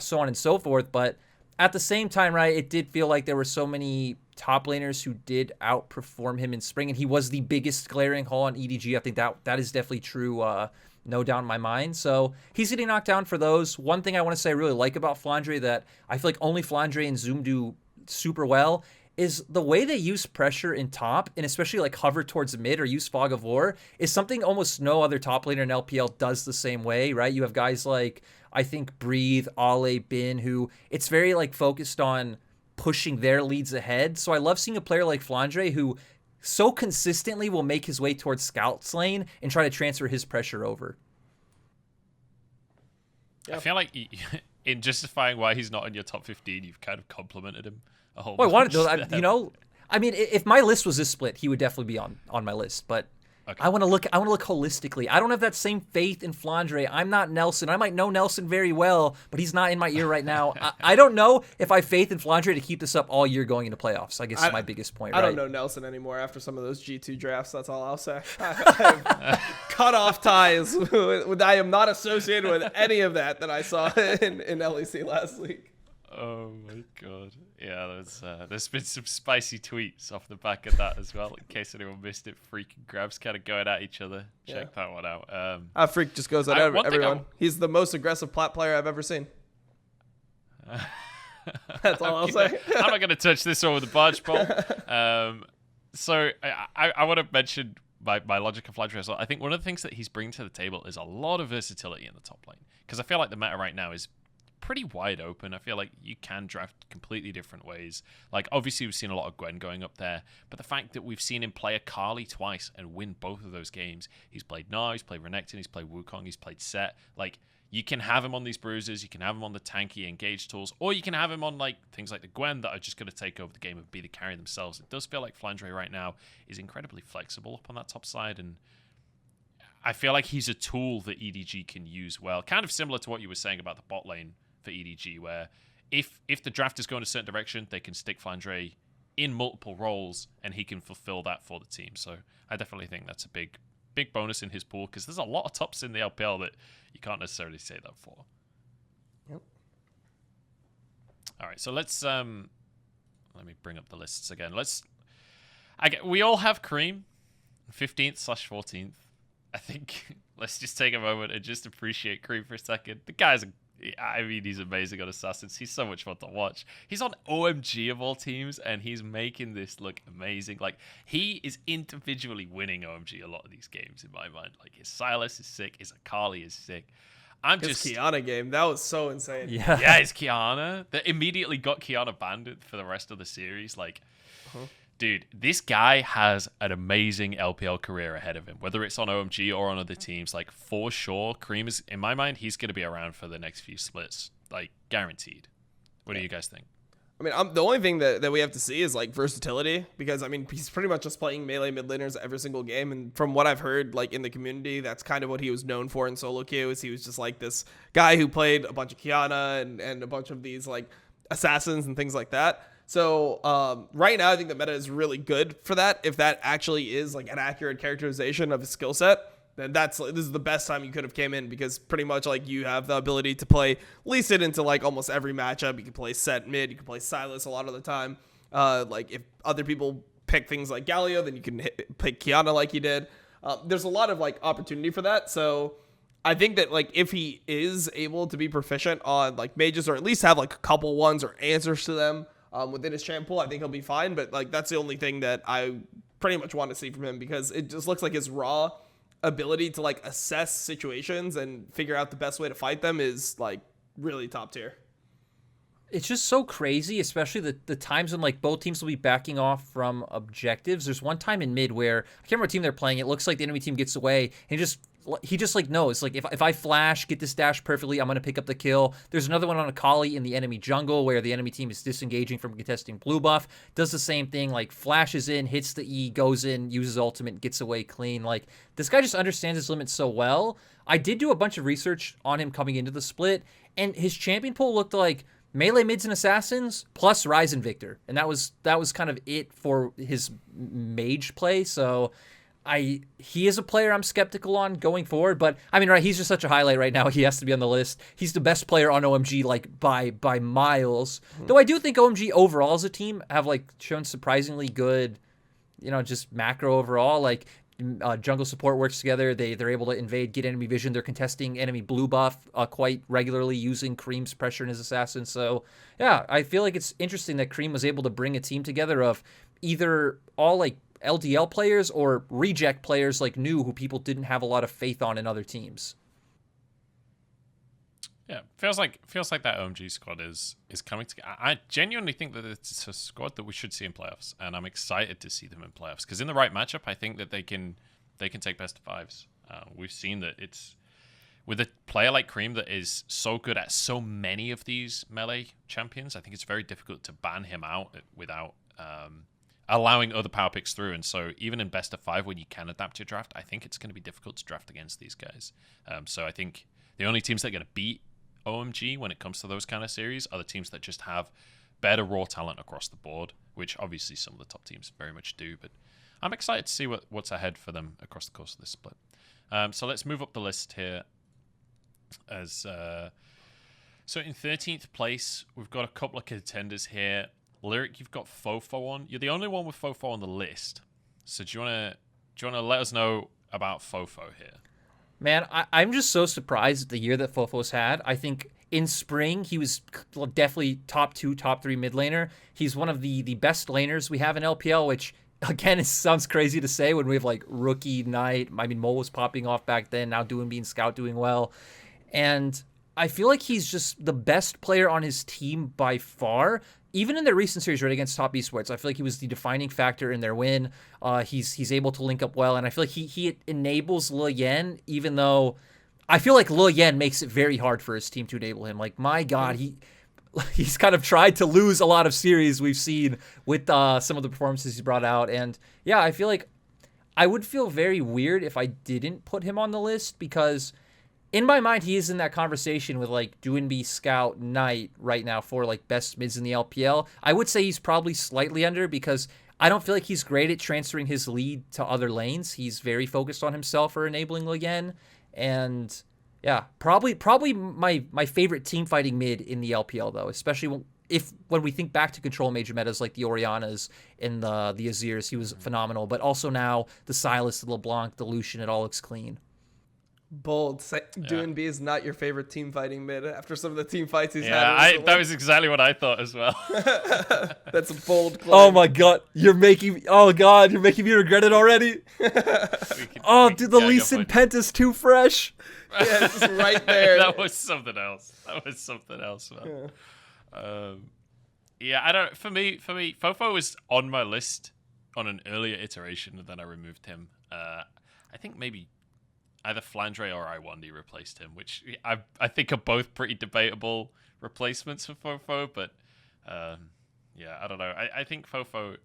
Speaker 3: so on and so forth. But at the same time, right, it did feel like there were so many top laners who did outperform him in spring, and he was the biggest glaring hole on EDG. I think that is definitely true, no doubt in my mind. So he's getting knocked down for those. One thing I want to say I really like about Flandre that I feel like only Flandre and Zoom do super well is the way they use pressure in top, and especially like hover towards mid or use Fog of War, is something almost no other top laner in LPL does the same way, right? You have guys like, I think, Breathe, Ale, Bin, who it's very like focused on pushing their leads ahead. So I love seeing a player like Flandre who so consistently will make his way towards Scout's lane and try to transfer his pressure over.
Speaker 1: I feel like in justifying why he's not in your top 15, you've kind of complimented him a whole
Speaker 3: Well, I
Speaker 1: bunch.
Speaker 3: wanted to, I mean, if my list was this split, he would definitely be on my list, but okay. I want to look holistically. I don't have that same faith in Flandre. I'm not Nelson. I might know Nelson very well, but he's not in my ear right now. I don't know if I have faith in Flandre to keep this up all year going into playoffs. I guess is my biggest point.
Speaker 2: I don't know Nelson anymore after some of those G2 drafts. That's all I'll say. I've cut off ties. I am not associated with any of that I saw in LEC last week.
Speaker 1: Oh my god. Yeah, there's been some spicy tweets off the back of that as well. In case anyone missed it, Freak and Grabs kind of going at each other. Check that one out.
Speaker 2: Freak just goes at everyone. He's the most aggressive plat player I've ever seen. That's all I'll say.
Speaker 1: I'm not going to touch this one with a barge pole. So I want to mention my logic of Flandre as well. I think one of the things that he's bringing to the table is a lot of versatility in the top lane. Because I feel like the meta right now is pretty wide open. I feel like you can draft completely different ways. Like, obviously, we've seen a lot of Gwen going up there, but the fact that we've seen him play Akali twice and win both of those games, he's played Gnar, he's played Renekton, he's played Wukong, he's played Set. Like, you can have him on these bruisers, you can have him on the tanky engage tools, or you can have him on like things like the Gwen that are just going to take over the game and be the carry themselves. It does feel like Flandre right now is incredibly flexible up on that top side, and I feel like he's a tool that EDG can use well. Kind of similar to what you were saying about the bot lane for EDG, where if the draft is going a certain direction, they can stick Flandre in multiple roles and he can fulfill that for the team. So I definitely think that's a big bonus in his pool, because there's a lot of tops in the LPL that you can't necessarily say that for.
Speaker 2: Yep.
Speaker 1: All right, so let's let me bring up the lists again. We all have Cream 15th/14th. I think let's just take a moment and just appreciate Cream for a second. The guy's he's amazing on Assassins. He's so much fun to watch. He's on OMG of all teams, and he's making this look amazing. Like, he is individually winning OMG a lot of these games in my mind. Like, his Sylas is sick, his Akali is sick.
Speaker 2: His Kiana game, that was so insane.
Speaker 1: Yeah, his Kiana. That immediately got Kiana banned for the rest of the series. Like, dude, this guy has an amazing LPL career ahead of him, whether it's on OMG or on other teams. Like, for sure, Cream is, in my mind, he's going to be around for the next few splits. Like, guaranteed. What do you guys think?
Speaker 2: I mean, the only thing that we have to see is, like, versatility, because, I mean, he's pretty much just playing melee mid laners every single game, and from what I've heard, like, in the community, that's kind of what he was known for in solo queue, is he was just, like, this guy who played a bunch of Kiana and a bunch of these, like, assassins and things like that. So right now, I think the meta is really good for that. If that actually is like an accurate characterization of his skill set, then this is the best time you could have came in, because pretty much like you have the ability to play Lee Sin into like almost every matchup. You can play Set mid, you can play Sylas a lot of the time. Like if other people pick things like Galio, then you can pick Kiana like you did. There's a lot of like opportunity for that. So I think that like if he is able to be proficient on like mages, or at least have like a couple ones or answers to them within his champ pool, I think he'll be fine. But like that's the only thing that I pretty much want to see from him, because it just looks like his raw ability to like assess situations and figure out the best way to fight them is like really top tier.
Speaker 3: It's just so crazy, especially the times when like both teams will be backing off from objectives. There's one time in mid where I can't remember what team they're playing. It looks like the enemy team gets away, and he just like knows, like if I flash, get this dash perfectly, I'm gonna pick up the kill. There's another one on Akali in the enemy jungle where the enemy team is disengaging from contesting blue buff. Does the same thing, like flashes in, hits the E, goes in, uses ultimate, gets away clean. Like this guy just understands his limits so well. I did do a bunch of research on him coming into the split, and his champion pool looked like melee mids and assassins plus Ryze and Victor, and that was kind of it for his mage play. So he is a player I'm skeptical on going forward, but I mean, right, he's just such a highlight right now. He has to be on the list. He's the best player on OMG, like by miles. Though I do think OMG overall as a team have like shown surprisingly good, just macro overall. Like jungle support works together. They're able to invade, get enemy vision. They're contesting enemy blue buff quite regularly using Cream's pressure and his assassin. So yeah, I feel like it's interesting that Cream was able to bring a team together of either all like LDL players or reject players like new who people didn't have a lot of faith on in other teams.
Speaker 1: Yeah, feels like that OMG squad is coming together. I genuinely think that it's a squad that we should see in playoffs, and I'm excited to see them in playoffs because in the right matchup, I think that they can take best of fives. We've seen that it's with a player like Cream that is so good at so many of these melee champions. I think it's very difficult to ban him out without allowing other power picks through. And so even in best of 5, when you can adapt your draft, I think it's going to be difficult to draft against these guys. So I think the only teams that are going to beat OMG when it comes to those kind of series are the teams that just have better raw talent across the board, which obviously some of the top teams very much do. But I'm excited to see what's ahead for them across the course of this split. So let's move up the list here. So in 13th place, we've got a couple of contenders here. Lyric, you've got Fofo on. You're the only one with Fofo on the list. So do you want to let us know about Fofo here?
Speaker 3: Man, I'm just so surprised the year that Fofo's had. I think in spring, he was definitely top 2, top 3 mid laner. He's one of the best laners we have in LPL, which, again, it sounds crazy to say when we have, like, Rookie, Knight. I mean, Mo was popping off back then, now being Scout doing well. And I feel like he's just the best player on his team by far. Even in their recent series right against Top Esports, I feel like he was the defining factor in their win. He's able to link up well, and I feel like he enables Lian, even though I feel like Lian makes it very hard for his team to enable him. Like, my God, he's kind of tried to lose a lot of series we've seen with some of the performances he's brought out. And yeah, I feel like I would feel very weird if I didn't put him on the list, because in my mind, he is in that conversation with like Doinby, Scout, Knight right now for like best mids in the LPL. I would say he's probably slightly under, because I don't feel like he's great at transferring his lead to other lanes. He's very focused on himself or enabling Lian. And yeah, probably my favorite team fighting mid in the LPL though, especially when we think back to control major metas like the Orianas and the Azirs, he was phenomenal. But also now the Silas, the LeBlanc, the Lucian, it all looks clean.
Speaker 2: Bold. Doinby is not your favorite team fighting mid after some of the team fights he's had.
Speaker 1: Yeah, that was exactly what I thought as well.
Speaker 2: That's a bold claim.
Speaker 3: Oh my God, you're making me regret it already. Dude, the Lee Sin Pent is too fresh.
Speaker 2: Yeah, it's just right there.
Speaker 1: That was something else, man. I don't. For me, Fofo was on my list on an earlier iteration, and then I removed him. I think maybe either Flandre or Iwandi replaced him, which I think are both pretty debatable replacements for Fofo. But I don't know. I think Fofo,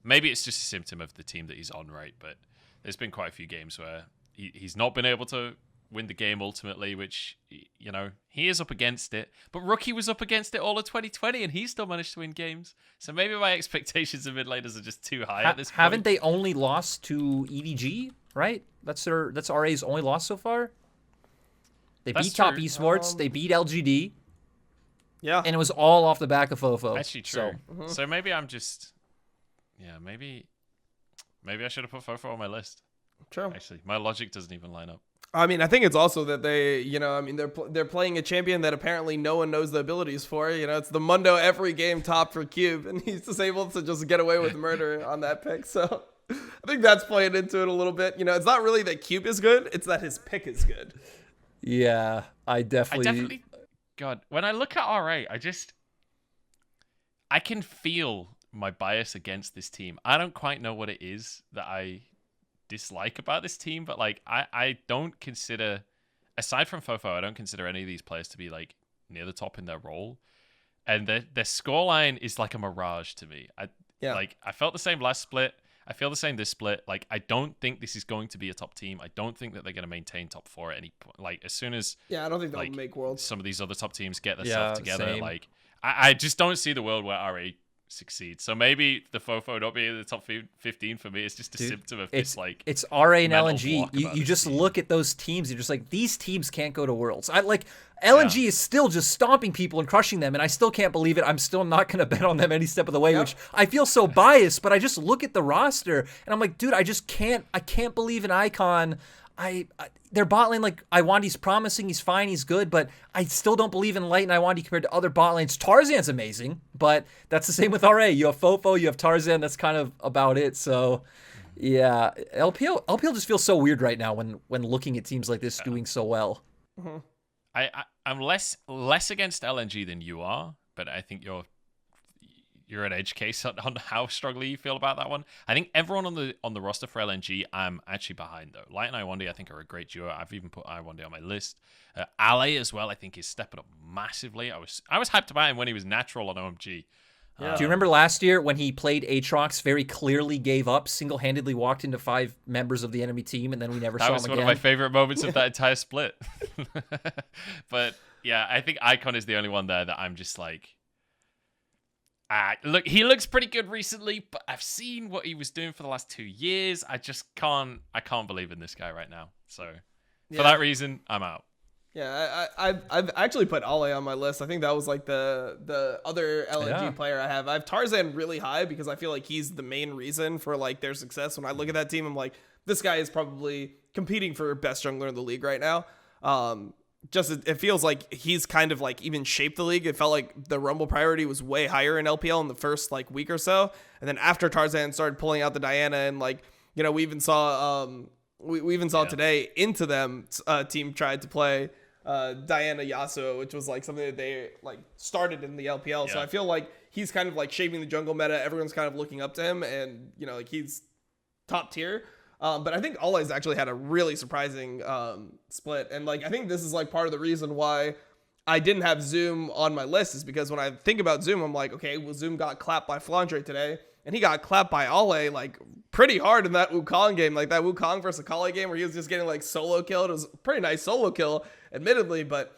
Speaker 1: maybe it's just a symptom of the team that he's on, right? But there's been quite a few games where he's not been able to win the game ultimately, which, he is up against it. But Rookie was up against it all of 2020, and he still managed to win games. So maybe my expectations of mid laners are just too high at this point.
Speaker 3: Haven't they only lost to EDG, right? That's RA's only loss so far. They beat Top Esports. They beat LGD.
Speaker 2: Yeah.
Speaker 3: And it was all off the back of Fofo.
Speaker 1: Actually true. So maybe I'm just... maybe I should have put Fofo on my list.
Speaker 2: True.
Speaker 1: Actually, my logic doesn't even line up.
Speaker 2: I mean, I think it's also that they, they're playing a champion that apparently no one knows the abilities for. It's the Mundo every game top for Cube, and he's just able to just get away with murder on that pick. So I think that's playing into it a little bit. It's not really that Cube is good; it's that his pick is good.
Speaker 3: Yeah, I definitely.
Speaker 1: God, when I look at RA, I can feel my bias against this team. I don't quite know what it is that I dislike about this team, but like I don't consider, aside from Fofo, I don't consider any of these players to be like near the top in their role, and their scoreline is like a mirage to me. I felt the same last split. I feel the same this split. Like, I don't think this is going to be a top team. I don't think that they're going to maintain top 4 at any point. Like, as soon as
Speaker 2: I don't think they'll make Worlds.
Speaker 1: Some of these other top teams get their stuff together.
Speaker 3: Same.
Speaker 1: Like, I just don't see the world where RA succeeds. So maybe the Fofo not being in the top 15 for me is just a symptom of this, like,
Speaker 3: it's RA and
Speaker 1: mental
Speaker 3: LNG.
Speaker 1: block about
Speaker 3: You
Speaker 1: this
Speaker 3: just
Speaker 1: team.
Speaker 3: look at those teams. You're just like, these teams can't go to Worlds. LNG is still just stomping people and crushing them, and I still can't believe it. I'm still not going to bet on them any step of the way, which I feel so biased, but I just look at the roster, and I'm like, dude, I can't believe an Icon. Their bot lane, like, Iwandi's promising, he's fine, he's good, but I still don't believe in Light and Iwandi compared to other bot lanes. Tarzan's amazing, but that's the same with RA. You have Fofo, you have Tarzan, that's kind of about it, so... Yeah, LPL just feels so weird right now when looking at teams like this doing so well.
Speaker 2: Mm-hmm.
Speaker 1: I'm less against LNG than you are, but I think you're an edge case on how strongly you feel about that one. I think everyone on the roster for LNG, I'm actually behind though. Light and Iwandi, I think, are a great duo. I've even put Iwandi on my list. Ale as well, I think, is stepping up massively. I was hyped about him when he was natural on OMG.
Speaker 3: Yeah. Do you remember last year when he played Aatrox, very clearly gave up, single-handedly walked into 5 members of the enemy team, and then we never saw him again?
Speaker 1: That was one of my favorite moments of that entire split. But yeah, I think Icon is the only one there that I'm just like, look, he looks pretty good recently, but I've seen what he was doing for the last 2 years. I can't believe in this guy right now. So for that reason, I'm out.
Speaker 2: Yeah, I've actually put Ale on my list. I think that was like the other LNG player I have. I have Tarzan really high because I feel like he's the main reason for like their success. When I look at that team, I'm like, this guy is probably competing for best jungler in the league right now. It feels like he's kind of like even shaped the league. It felt like the Rumble priority was way higher in LPL in the first like week or so, and then after Tarzan started pulling out the Diana and like we even saw today Into Them team tried to play Diana Yasuo, which was like something that they like started in the LPL. So I feel like he's kind of like shaping the jungle meta. Everyone's kind of looking up to him, and like he's top tier. But I think Ole's actually had a really surprising split, and like I think this is like part of the reason why I didn't have Zoom on my list is because when I think about Zoom, I'm like, okay, well, Zoom got clapped by Flandre today, and he got clapped by Ale like pretty hard in that Wukong game, like that Wukong versus Akali game where he was just getting like solo killed. It was a pretty nice solo kill, admittedly, but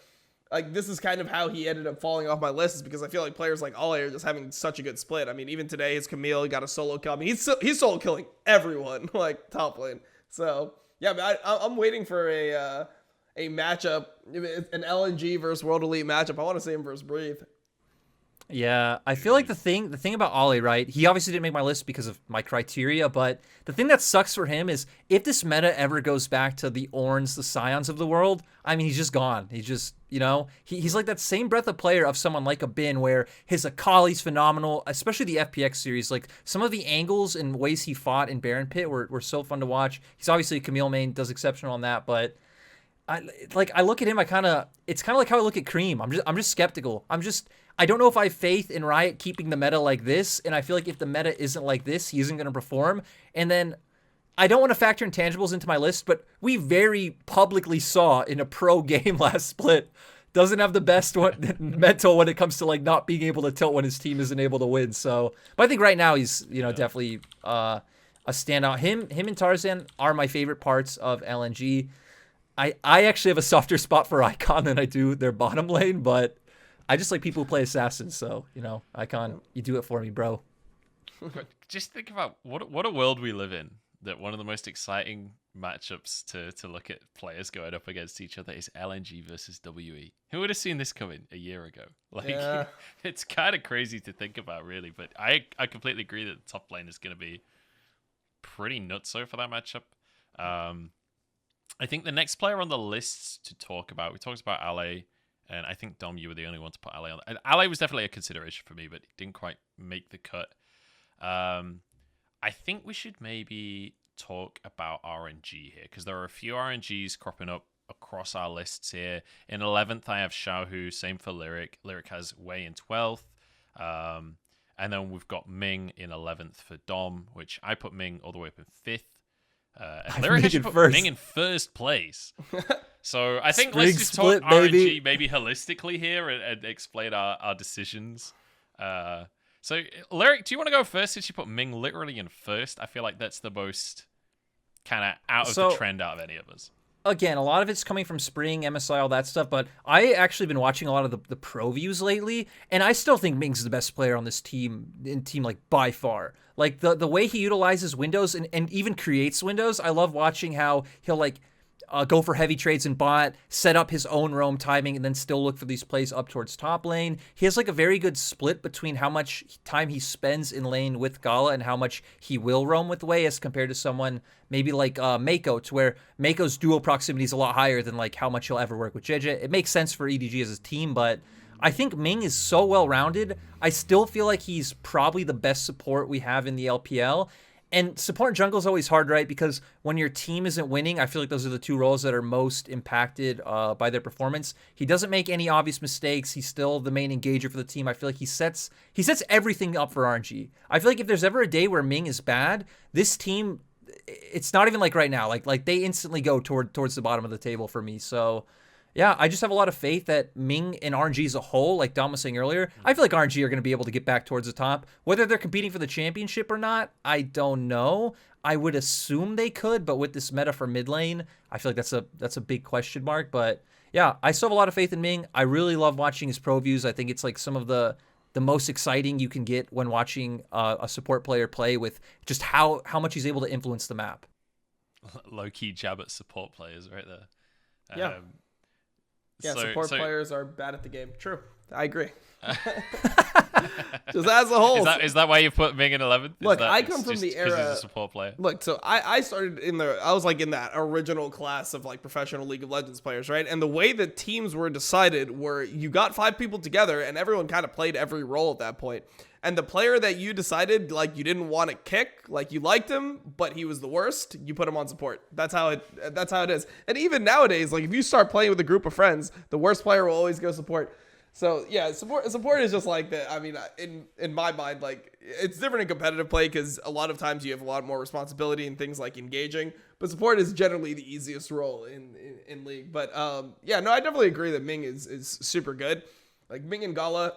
Speaker 2: like this is kind of how he ended up falling off my list is because I feel like players like Ale are just having such a good split. I mean, even today, his Camille got a solo kill. I mean, he's solo killing everyone like top lane. So yeah, but I'm waiting for a matchup, an LNG versus World Elite matchup. I want to see him versus Breathe.
Speaker 3: Yeah, I feel like the thing about Ollie, right? He obviously didn't make my list because of my criteria, but the thing that sucks for him is if this meta ever goes back to the Orns, the Scions of the world, I mean, he's just gone. He's just, he's like that same breadth of player of someone like a Bin where his Akali's phenomenal, especially the FPX series. Like some of the angles and ways he fought in Baron Pit were so fun to watch. He's obviously a Camille main, does exceptional on that, but I look at him, it's kind of like how I look at Cream. I'm just skeptical. I don't know if I have faith in Riot keeping the meta like this, and I feel like if the meta isn't like this, he isn't going to perform. And then I don't want to factor intangibles into my list, but we very publicly saw in a pro game last split, doesn't have the best mental when it comes to like not being able to tilt when his team isn't able to win. So, but I think right now he's definitely a standout. Him and Tarzan are my favorite parts of LNG. I actually have a softer spot for Icon than I do their bottom lane, but I just like people who play assassins, so Icon, you do it for me, bro.
Speaker 1: Just think about what a world we live in. That one of the most exciting matchups to look at players going up against each other is LNG versus WE. Who would have seen this coming a year ago? Like, it's kind of crazy to think about, really. But I completely agree that the top lane is going to be pretty nutso for that matchup. I think the next player on the list to talk about, we talked about Ale, and I think, Dom, you were the only one to put Ale on. And Ale was definitely a consideration for me, but it didn't quite make the cut. I think we should maybe talk about RNG here, because there are a few RNGs cropping up across our lists here. In 11th, I have Xiaohu, same for Lyric. Lyric has Wei in 12th. And then we've got Ming in 11th for Dom, which I put Ming all the way up in 5th. And Lyric actually put Ming in first place. So I think let's just talk RNG maybe holistically here and explain our decisions. So Lyric, do you want to go first since you put Ming literally in first? I feel like that's the most kind of out of the trend out of any of us.
Speaker 3: Again, a lot of it's coming from Spring, MSI, all that stuff, but I actually been watching a lot of the pro views lately, and I still think Ming's the best player on this team, like by far. Like the way he utilizes windows and even creates windows, I love watching how he'll like go for heavy trades in bot, set up his own roam timing, and then still look for these plays up towards top lane. He has like a very good split between how much time he spends in lane with Gala and how much he will roam with Wei as compared to someone maybe like Mako, to where Mako's dual proximity is a lot higher than like how much he'll ever work with JJ. It makes sense for EDG as a team, but I think Ming is so well-rounded. I still feel like he's probably the best support we have in the LPL. And support jungle is always hard, right? Because when your team isn't winning, I feel like those are the two roles that are most impacted by their performance. He doesn't make any obvious mistakes. He's still the main engager for the team. I feel like he sets everything up for RNG. I feel like if there's ever a day where Ming is bad, this team, it's not even like right now. Like they instantly go towards the bottom of the table for me. So yeah, I just have a lot of faith that Ming and RNG as a whole, like Dom was saying earlier, I feel like RNG are going to be able to get back towards the top. Whether they're competing for the championship or not, I don't know. I would assume they could, but with this meta for mid lane, I feel like that's a big question mark. But yeah, I still have a lot of faith in Ming. I really love watching his pro views. I think it's like some of the most exciting you can get when watching a support player play, with just how much he's able to influence the map.
Speaker 1: Low-key jab at support players right there.
Speaker 2: Yeah. Yeah, support players are bad at the game. True. I agree. Just as a whole.
Speaker 1: Is that why you put Ming in 11th?
Speaker 2: Look, I come from the era.
Speaker 1: He's a support player.
Speaker 2: Look, so I started I was like in that original class of like professional League of Legends players, right? And the way that teams were decided were you got 5 people together and everyone kind of played every role at that point. And the player that you decided like you didn't want to kick, like you liked him, but he was the worst, you put him on support. That's how it is. And even nowadays, like if you start playing with a group of friends, the worst player will always go support. So yeah, support is just like that. I mean, in my mind, like it's different in competitive play because a lot of times you have a lot more responsibility in things like engaging. But support is generally the easiest role in League. But yeah, no, I definitely agree that Ming is super good. Like Ming and Gala,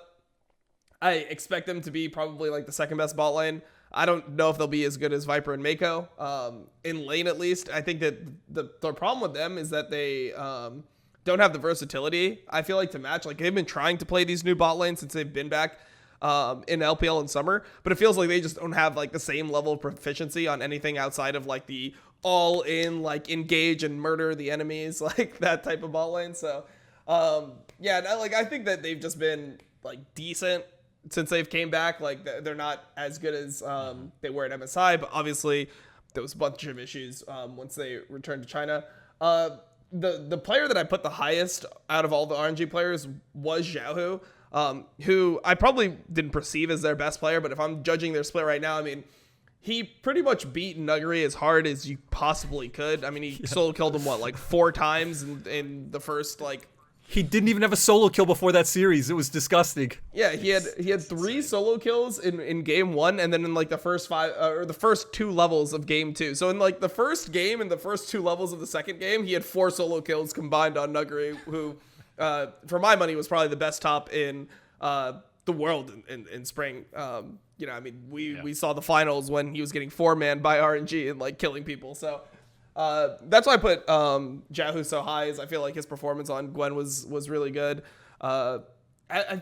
Speaker 2: I expect them to be probably like the second best bot lane. I don't know if they'll be as good as Viper and Mako. In lane at least, I think that the problem with them is that they don't have the versatility, I feel like, to match. Like they've been trying to play these new bot lanes since they've been back in LPL in summer, but it feels like they just don't have like the same level of proficiency on anything outside of like the all in like engage and murder the enemies, like that type of bot lane. So yeah, like I think that they've just been like decent since they've came back. Like they're not as good as they were at MSI, but obviously there was a bunch of issues once they returned to China. The player that I put the highest out of all the RNG players was Xiaohu, who I probably didn't perceive as their best player, but if I'm judging their split right now, I mean, he pretty much beat Nuggery as hard as you possibly could. I mean, he solo killed him, like 4 times in the first, like...
Speaker 3: He didn't even have a solo kill before that series. It was disgusting.
Speaker 2: Yeah, he had 3 solo kills in game 1, and then in like the first 5 or the first 2 levels of game 2. So in like the first game and the first 2 levels of the second game, he had 4 solo kills combined on Nuggery, who, for my money, was probably the best top in the world in spring. You know, I mean, we saw the finals when he was getting 4-man by RNG and like killing people. So. That's why I put Xiaohu so high, is I feel like his performance on Gwen was really good. I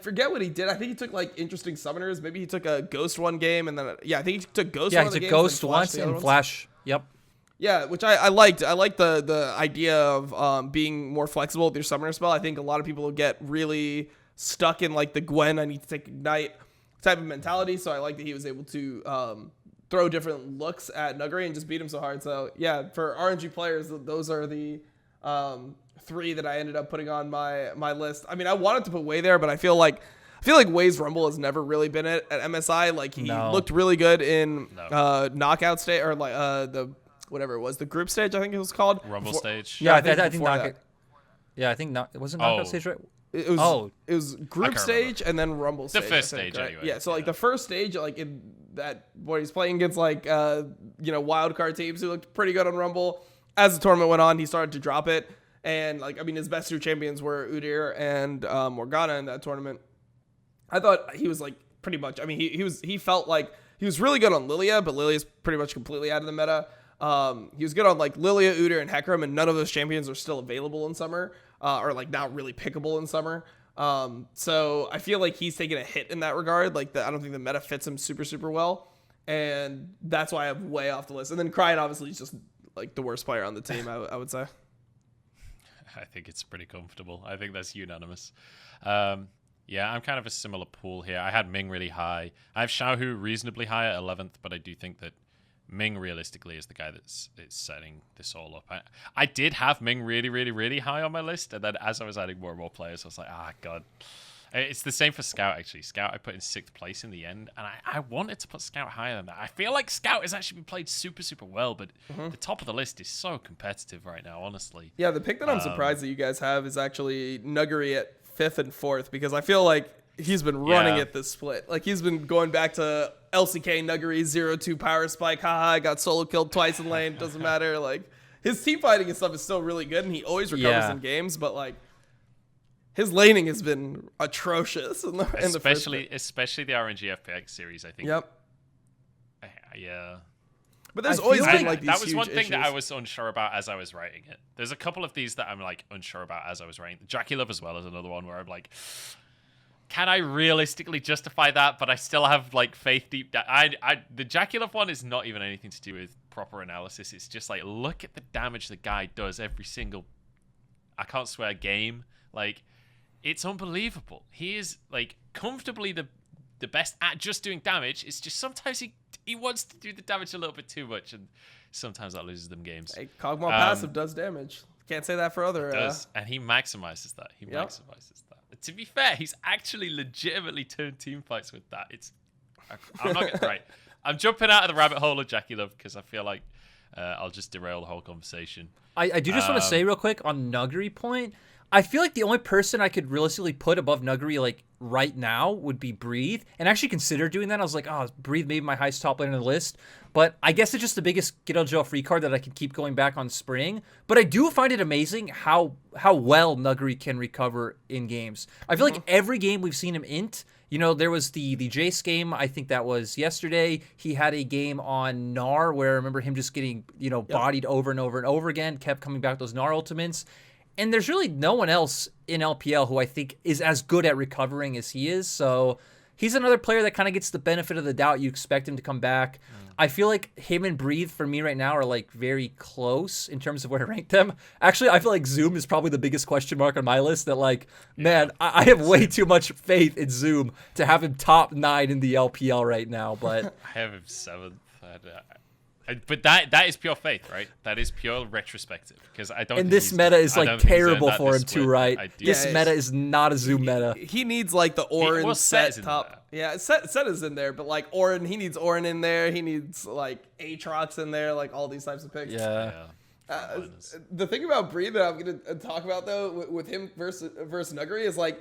Speaker 2: forget what he did. I think he took like interesting summoners. Maybe he took a Ghost one game, and then I think he took Ghost.
Speaker 3: Yeah, he took Ghost once and Flash. Yep.
Speaker 2: Yeah, which I liked. I liked the idea of being more flexible with your summoner spell. I think a lot of people get really stuck in like the Gwen, I need to take Ignite type of mentality. So I like that he was able to throw different looks at Nuguri and just beat him so hard. So yeah, for RNG players, those are the 3 that I ended up putting on my list. I mean, I wanted to put Wei there, but I feel like Wei's Rumble has never really been it at MSI. Like he looked really good in knockout stage, or like the whatever it was, the group stage, I think it was called.
Speaker 1: Rumble stage.
Speaker 3: Yeah, I think knockout. Yeah, I think it wasn't knockout stage, right?
Speaker 2: It was group stage and then Rumble stage.
Speaker 1: The first stage, right?
Speaker 2: Anyway. Yeah, so like the first stage, like in that, what he's playing against, like wild card teams who looked pretty good on Rumble. As the tournament went on, he started to drop it, and like, I mean, his best 2 champions were Udyr and Morgana in that tournament. I thought he was like pretty much. I mean, he felt like he was really good on Lilia, but Lilia's pretty much completely out of the meta. He was good on like Lilia, Udyr, and Hecarim, and none of those champions are still available in summer, or like not really pickable in summer. So I feel like he's taking a hit in that regard. Like I don't think the meta fits him super, super well, and that's why I'm way off the list. And then Cryan obviously is just like the worst player on the team, I would say.
Speaker 1: I think it's pretty comfortable. I think that's unanimous. Yeah, I'm kind of a similar pool here. I had Ming really high. I have Xiaohu reasonably high at 11th, but I do think that Ming realistically is the guy that's setting this all up. I did have Ming really, really, really high on my list, and then as I was adding more and more players, I was like, God. It's the same for Scout, actually. Scout I put in 6th place in the end, and I wanted to put Scout higher than that. I feel like Scout has actually been played super, super well, but the top of the list is so competitive right now, honestly.
Speaker 2: Yeah, the pick that I'm surprised that you guys have is actually Nuguri at 5th and 4th, because I feel like he's been running at this split. Like, he's been going back to LCK Nuguri 0-2 power spike. Haha, I got solo killed twice in lane. Doesn't matter. Like, his team fighting and stuff is still really good, and he always recovers in games, but like, his laning has been atrocious in the first
Speaker 1: especially the RNG FPX series, I think.
Speaker 2: Yep.
Speaker 1: Yeah.
Speaker 2: But there's always been like these
Speaker 1: that was
Speaker 2: huge
Speaker 1: one thing
Speaker 2: issues
Speaker 1: that I was unsure about as I was writing it. There's a couple of these that I'm like unsure about as I was writing. Jackie Love as well is another one where I'm like, can I realistically justify that? But I still have like faith deep down. The Jackie Love one is not even anything to do with proper analysis. It's just like, look at the damage the guy does every single, I can't swear, game. Like, it's unbelievable. He is like comfortably the best at just doing damage. It's just sometimes he wants to do the damage a little bit too much, and sometimes that loses them games.
Speaker 2: Hey, Kog'Maw passive does damage. Can't say that for other.
Speaker 1: Does, and he maximizes that. Maximizes that. To be fair, he's actually legitimately turned team fights with that. I'm not getting right. I'm jumping out of the rabbit hole of Jackie Love because I feel like I'll just derail the whole conversation.
Speaker 3: I do just want to say real quick on Nuguri point. I feel like the only person I could realistically put above Nuguri like right now would be Breathe, and actually consider doing that. I was like, Breathe may be my highest top laner on the list, but I guess it's just the biggest get out of jail free card that I can keep going back on Spring. But I do find it amazing how well Nuguri can recover in games. I feel like every game we've seen him int. You know, there was the Jace game, I think that was yesterday. He had a game on Gnar where I remember him just getting, bodied over and over and over again, kept coming back with those Gnar ultimates. And there's really no one else in LPL who I think is as good at recovering as he is. So he's another player that kind of gets the benefit of the doubt. You expect him to come back. I feel like him and Breathe for me right now are like very close in terms of where I rank them. Actually, I feel like Zoom is probably the biggest question mark on my list. That like, man, I have way too much faith in Zoom to have him top 9 in the LPL right now. But
Speaker 1: I have him 7th. But that is pure faith, right? That is pure retrospective, because I don't.
Speaker 3: And this meta is like terrible for him too, right? This meta is not a Zoom meta.
Speaker 2: He needs like the Orin set top. Yeah, set is in there, but like Orin, he needs Orin in there. He needs like Aatrox in there, like all these types of picks.
Speaker 3: Yeah.
Speaker 2: The thing about Breathe that I'm gonna talk about though with him versus Nuguri is like,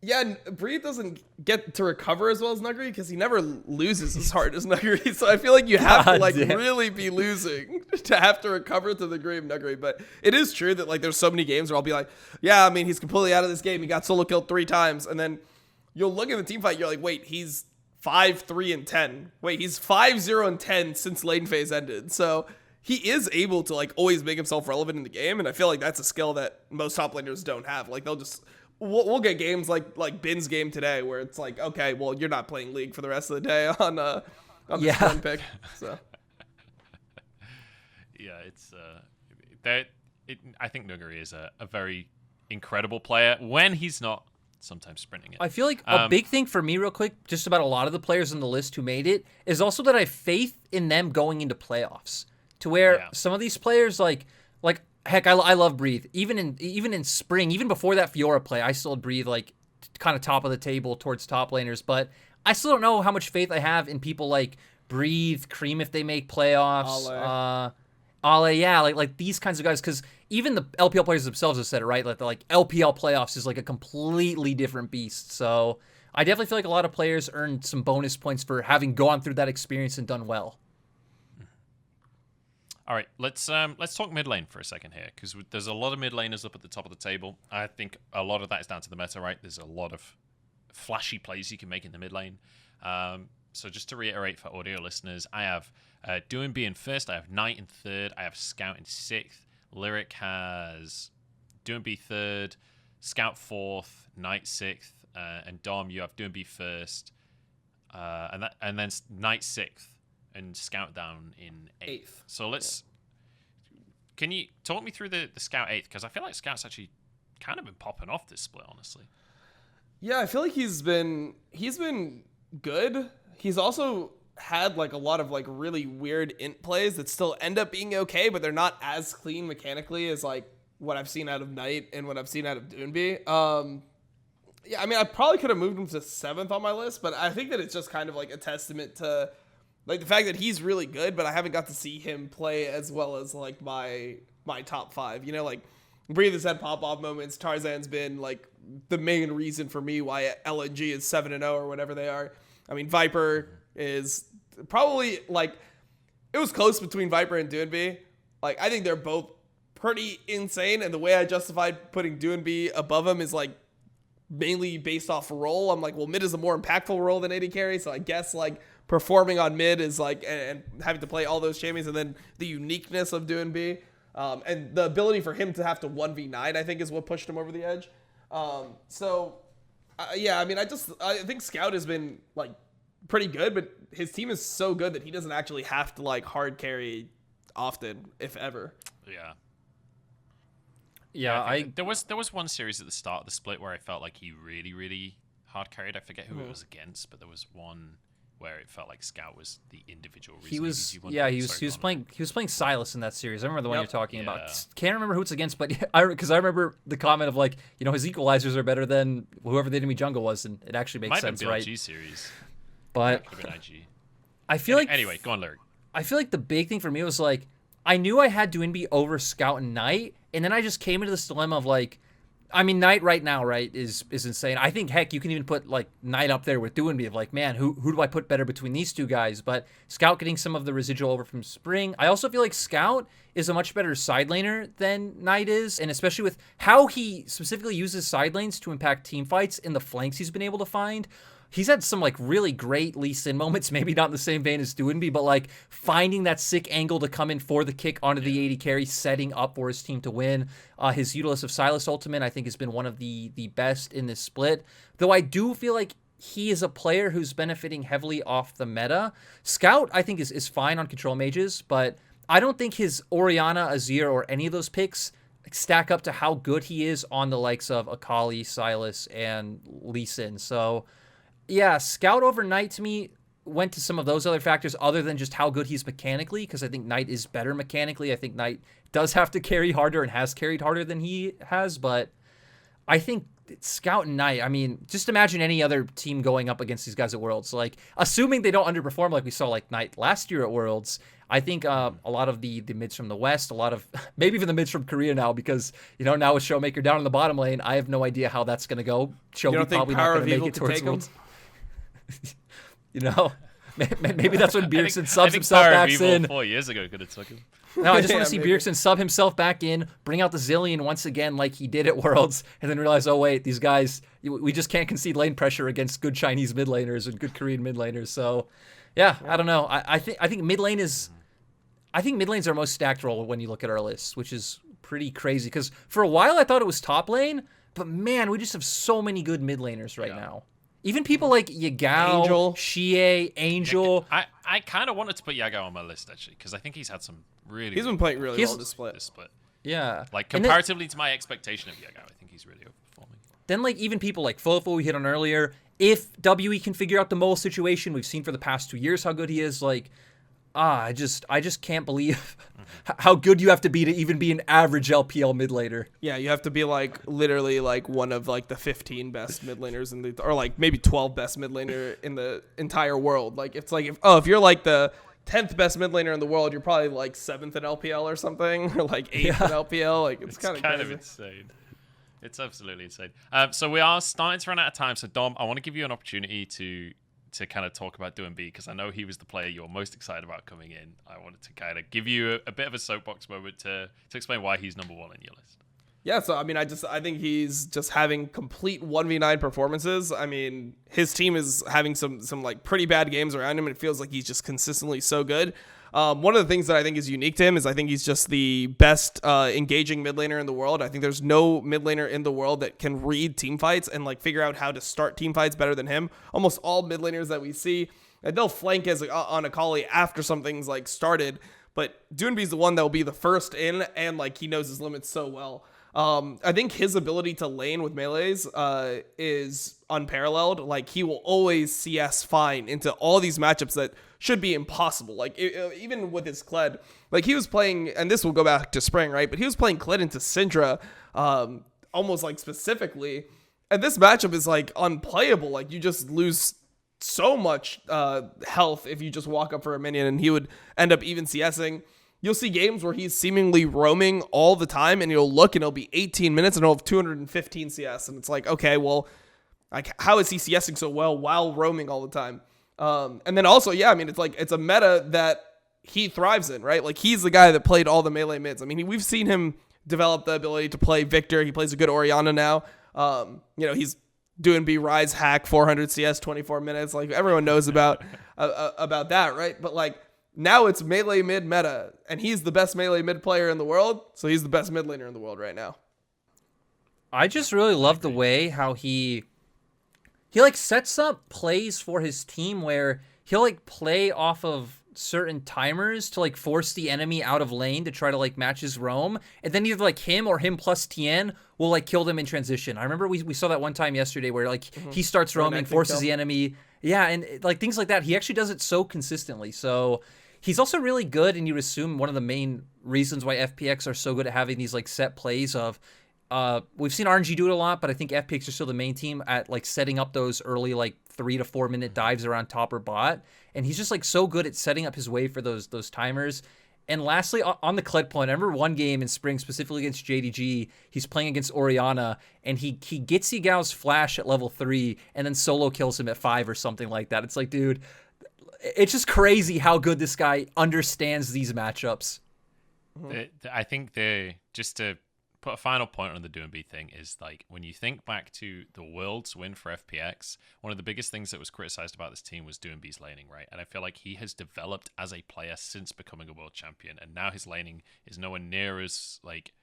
Speaker 2: yeah, Breathe doesn't get to recover as well as Nuguri because he never loses as hard as Nuguri. So I feel like you have to like really be losing to have to recover to the degree of Nuguri. But it is true that like there's so many games where I'll be like, yeah, I mean, he's completely out of this game. He got solo killed 3 times. And then you'll look at the team fight. You're like, wait, he's 5-3-10. Wait, he's 5-0-10 since lane phase ended. So he is able to like always make himself relevant in the game. And I feel like that's a skill that most top laners don't have. Like they'll just... We'll get games like Bin's game today where it's like, okay, well, you're not playing League for the rest of the day on this one pick. So
Speaker 1: yeah, it's I think Nuguri is a very incredible player when he's not sometimes sprinting it.
Speaker 3: I feel like a big thing for me, real quick, just about a lot of the players on the list who made it, is also that I have faith in them going into playoffs. To where some of these players, like heck, I love Breathe. Even in spring, even before that Fiora play, I still Breathe like kind of top of the table towards top laners. But I still don't know how much faith I have in people like Breathe, Cream if they make playoffs. Ale, yeah, like these kinds of guys, because even the LPL players themselves have said it, right? Like LPL playoffs is like a completely different beast. So I definitely feel like a lot of players earned some bonus points for having gone through that experience and done well.
Speaker 1: All right, let's talk mid lane for a second here, because there's a lot of mid laners up at the top of the table. I think a lot of that is down to the meta, right? There's a lot of flashy plays you can make in the mid lane. So just to reiterate for audio listeners, I have Doinb in first, I have Knight in third, I have Scout in sixth. Lyric has Doinb third, Scout fourth, Knight sixth, and Dom, you have Doinb first, and then Knight sixth, and Scout down in eighth. So can you talk me through the Scout eighth? Because I feel like Scout's actually kind of been popping off this split, honestly.
Speaker 2: Yeah, I feel like he's been good. He's also had like a lot of like really weird int plays that still end up being okay, but they're not as clean mechanically as like what I've seen out of Knight and what I've seen out of Doinb. Yeah, I mean, I probably could have moved him to 7th on my list, but I think that it's just kind of like a testament to like the fact that he's really good, but I haven't got to see him play as well as like my top 5. You know, like Breathe has had pop-off moments. Tarzan's been like the main reason for me why LNG is 7-0 or whatever they are. I mean, Viper is probably like, it was close between Viper and Doinb. Like, I think they're both pretty insane, and the way I justified putting Doinb above him is like mainly based off role. I'm like, well, mid is a more impactful role than AD carry, so I guess like performing on mid is like, and having to play all those champions, and then the uniqueness of Doinb, and the ability for him to have to 1v9, I think is what pushed him over the edge. Yeah, I mean, I think Scout has been like pretty good, but his team is so good that he doesn't actually have to like hard carry often, if ever.
Speaker 1: Yeah, there was one series at the start of the split where I felt like he really, really hard carried. I forget who it was against, but there was one where it felt like Scout was the individual reason.
Speaker 3: He was playing Silas in that series. I remember the one you're talking about. Can't remember who it's against, but because I remember the comment of like, you know, his equalizers are better than whoever the enemy jungle was, and it actually makes sense, right?
Speaker 1: IG series,
Speaker 3: but
Speaker 1: IG.
Speaker 3: I feel like
Speaker 1: anyway, go on, Lyric.
Speaker 3: I feel like the big thing for me was like, I knew I had Doinb over Scout and Knight, and then I just came into this dilemma of like, I mean, Knight right now, right, is insane. I think, heck, you can even put, like, Knight up there with Doinb of, like, man, who do I put better between these two guys? But Scout getting some of the residual over from Spring. I also feel like Scout is a much better side laner than Knight is, and especially with how he specifically uses side lanes to impact team fights in the flanks he's been able to find. He's had some, like, really great Lee Sin moments, maybe not in the same vein as Doinb, but, like, finding that sick angle to come in for the kick onto the AD carry, setting up for his team to win. His Utilus of Silas ultimate, I think, has been one of the best in this split. Though I do feel like he is a player who's benefiting heavily off the meta. Scout, I think, is fine on control mages, but I don't think his Orianna, Azir, or any of those picks stack up to how good he is on the likes of Akali, Silas, and Lee Sin. So yeah, Scout over Knight to me went to some of those other factors other than just how good he's mechanically, because I think Knight is better mechanically. I think Knight does have to carry harder and has carried harder than he has, but I think Scout and Knight, I mean, just imagine any other team going up against these guys at Worlds. Like, assuming they don't underperform like we saw like Knight last year at Worlds, I think a lot of the mids from the West, a lot of maybe even the mids from Korea now, because, you know, now with Showmaker down in the bottom lane, I have no idea how that's going to go. Showmaker probably not going to make it towards Worlds. You know, maybe that's when Bjergsen subs himself back in.
Speaker 1: 4 years ago could have took him.
Speaker 3: No, I just want to see Bjergsen sub himself back in, bring out the Zillion once again like he did at Worlds, and then realize, oh wait, these guys, we just can't concede lane pressure against good Chinese mid laners and good Korean mid laners. So, yeah, I don't know. I think mid lane is, I think mid lane's our most stacked role when you look at our list, which is pretty crazy. Because for a while I thought it was top lane, but man, we just have so many good mid laners right now. Even people like Yagao,
Speaker 2: Angel,
Speaker 3: Xie, Angel.
Speaker 1: I kind of wanted to put Yagao on my list, actually, because I think he's had some really...
Speaker 2: He's been playing really well this split.
Speaker 1: This split.
Speaker 3: Yeah.
Speaker 1: Like, comparatively to my expectation of Yagao, I think he's really overperforming.
Speaker 3: then like even people like Fofo we hit on earlier, if WE can figure out the mole situation, we've seen for the past 2 years how good he is. Like, I just can't believe how good you have to be to even be an average LPL mid laner.
Speaker 2: Yeah, you have to be like literally like one of like the 15 best mid laners or like maybe 12 best mid laner in the entire world. Like it's like if you're like the 10th best mid laner in the world, you're probably like 7th in LPL or something, or like 8th in LPL. Like it's kind
Speaker 1: of insane. It's absolutely insane. So we are starting to run out of time. So Dom, I want to give you an opportunity to kind of talk about DoNB because I know he was the player you're most excited about coming in. I wanted to kind of give you a bit of a soapbox moment to explain why he's number 1 on your list.
Speaker 2: Yeah, so I mean, I think he's just having complete 1v9 performances. I mean, his team is having some like pretty bad games around him, and it feels like he's just consistently so good. One of the things that I think is unique to him is I think he's just the best engaging mid laner in the world. I think there's no mid laner in the world that can read team fights and like figure out how to start team fights better than him. Almost all mid laners that we see, they'll flank as on Akali after something's like started, but DoNB's the one that will be the first in, and like he knows his limits so well. I think his ability to lane with melees is unparalleled. Like he will always CS fine into all these matchups that should be impossible. Like even with his Kled, like he was playing, and this will go back to Spring, right? But he was playing Kled into Syndra, almost like specifically, and this matchup is like unplayable. Like you just lose so much health if you just walk up for a minion, and he would end up even CSing. You'll see games where he's seemingly roaming all the time, and you'll look and it'll be 18 minutes and he'll have 215 CS. And it's like, okay, well, like how is he CSing so well while roaming all the time? And then also, yeah, I mean, it's like, it's a meta that he thrives in, right? Like he's the guy that played all the melee mids. I mean, we've seen him develop the ability to play Victor. He plays a good Orianna now. He's doing Rise hack, 400 CS, 24 minutes. Like everyone knows about that, right? But like, now it's melee mid meta, and he's the best melee mid player in the world, so he's the best mid laner in the world right now.
Speaker 3: I just really love the way how he like sets up plays for his team where he'll like play off of certain timers to like force the enemy out of lane to try to like match his roam, and then either like him or him plus Tien will like kill them in transition. I remember we saw that one time yesterday where like he starts roaming, forces the enemy. Yeah, and like things like that. He actually does it so consistently. So he's also really good, and you'd assume one of the main reasons why FPX are so good at having these like set plays of we've seen RNG do it a lot, but I think FPX are still the main team at like setting up those early like 3 to 4 minute dives around top or bot, and he's just like so good at setting up his way for those timers. And lastly, on the Kled point, I remember one game in Spring, specifically against JDG, he's playing against Orianna, and he gets Yigao's flash at level 3, and then solo kills him at 5 or something like that. It's like, dude, it's just crazy how good this guy understands these matchups.
Speaker 1: I think just to put a final point on the DoNB thing is like when you think back to the Worlds win for FPX, one of the biggest things that was criticized about this team was DoNB's laning, right? And I feel like he has developed as a player since becoming a world champion, and now his laning is nowhere near as like,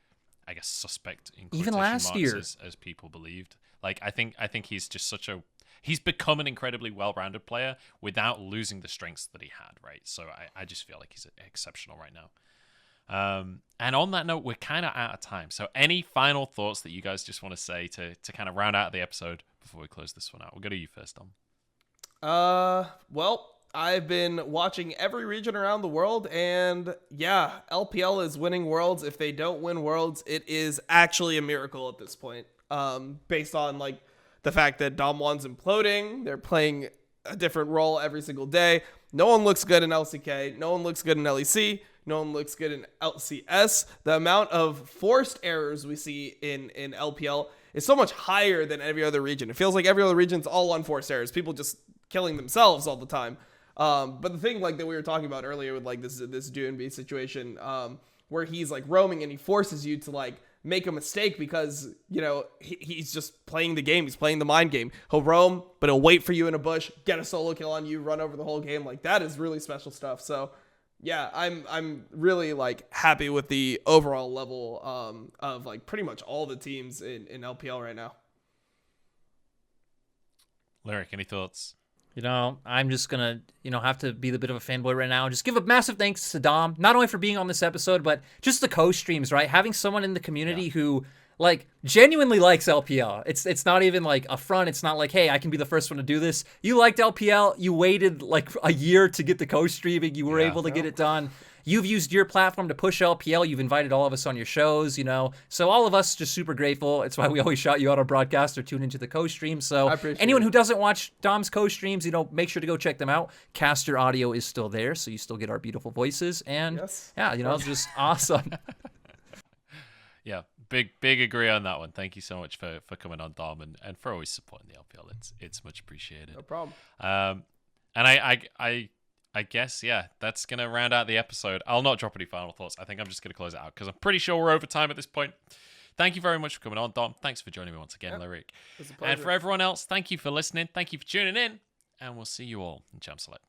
Speaker 1: I guess, suspect in
Speaker 3: even last year
Speaker 1: as people believed. Like I think he's just he's become an incredibly well-rounded player without losing the strengths that he had, right? So I just feel like he's exceptional right now. And on that note, we're kind of out of time. So any final thoughts that you guys just want to say to kind of round out the episode before we close this one out? We'll go to you first, Dom.
Speaker 2: Well, I've been watching every region around the world, and yeah, LPL is winning worlds. If they don't win worlds, it is actually a miracle at this point. Based on like the fact that Dom1's imploding, they're playing a different role every single day. No one looks good in LCK. No one looks good in LEC. No one looks good in LCS. The amount of forced errors we see in LPL is so much higher than every other region. It feels like every other region's all unforced errors. People just killing themselves all the time. But the thing like that we were talking about earlier with like this DoNB situation, where he's like roaming and he forces you to like make a mistake because, you know, he's just playing the game. He's playing the mind game. He'll roam, but he'll wait for you in a bush, get a solo kill on you, run over the whole game. Like that is really special stuff. So yeah, I'm really like happy with the overall level of like pretty much all the teams in LPL right now.
Speaker 1: Lyric, any thoughts?
Speaker 3: You know, I'm just going to, have to be the bit of a fanboy right now. Just give a massive thanks to Dom, not only for being on this episode, but just the co-streams, right? Having someone in the community who like genuinely likes LPL. It's not even like a front. It's not like, hey, I can be the first one to do this. You liked LPL. You waited like a year to get the co-streaming. You were able to get it done. You've used your platform to push LPL. You've invited all of us on your shows, you know. So all of us just super grateful. It's why we always shout you out on broadcast or tune into the co-stream. So anyone who doesn't watch Dom's co-streams, you know, make sure to go check them out. Caster audio is still there, so you still get our beautiful voices. And yeah, you know, it's just awesome.
Speaker 1: Yeah, big agree on that one. Thank you so much for coming on, Dom, and for always supporting the LPL. It's much appreciated.
Speaker 2: No problem.
Speaker 1: And I guess, yeah, that's going to round out the episode. I'll not drop any final thoughts. I think I'm just going to close it out because I'm pretty sure we're over time at this point. Thank you very much for coming on, Dom. Thanks for joining me once again, Lyric.
Speaker 2: It was a pleasure.
Speaker 1: And for everyone else, thank you for listening. Thank you for tuning in. And we'll see you all in Champ Select.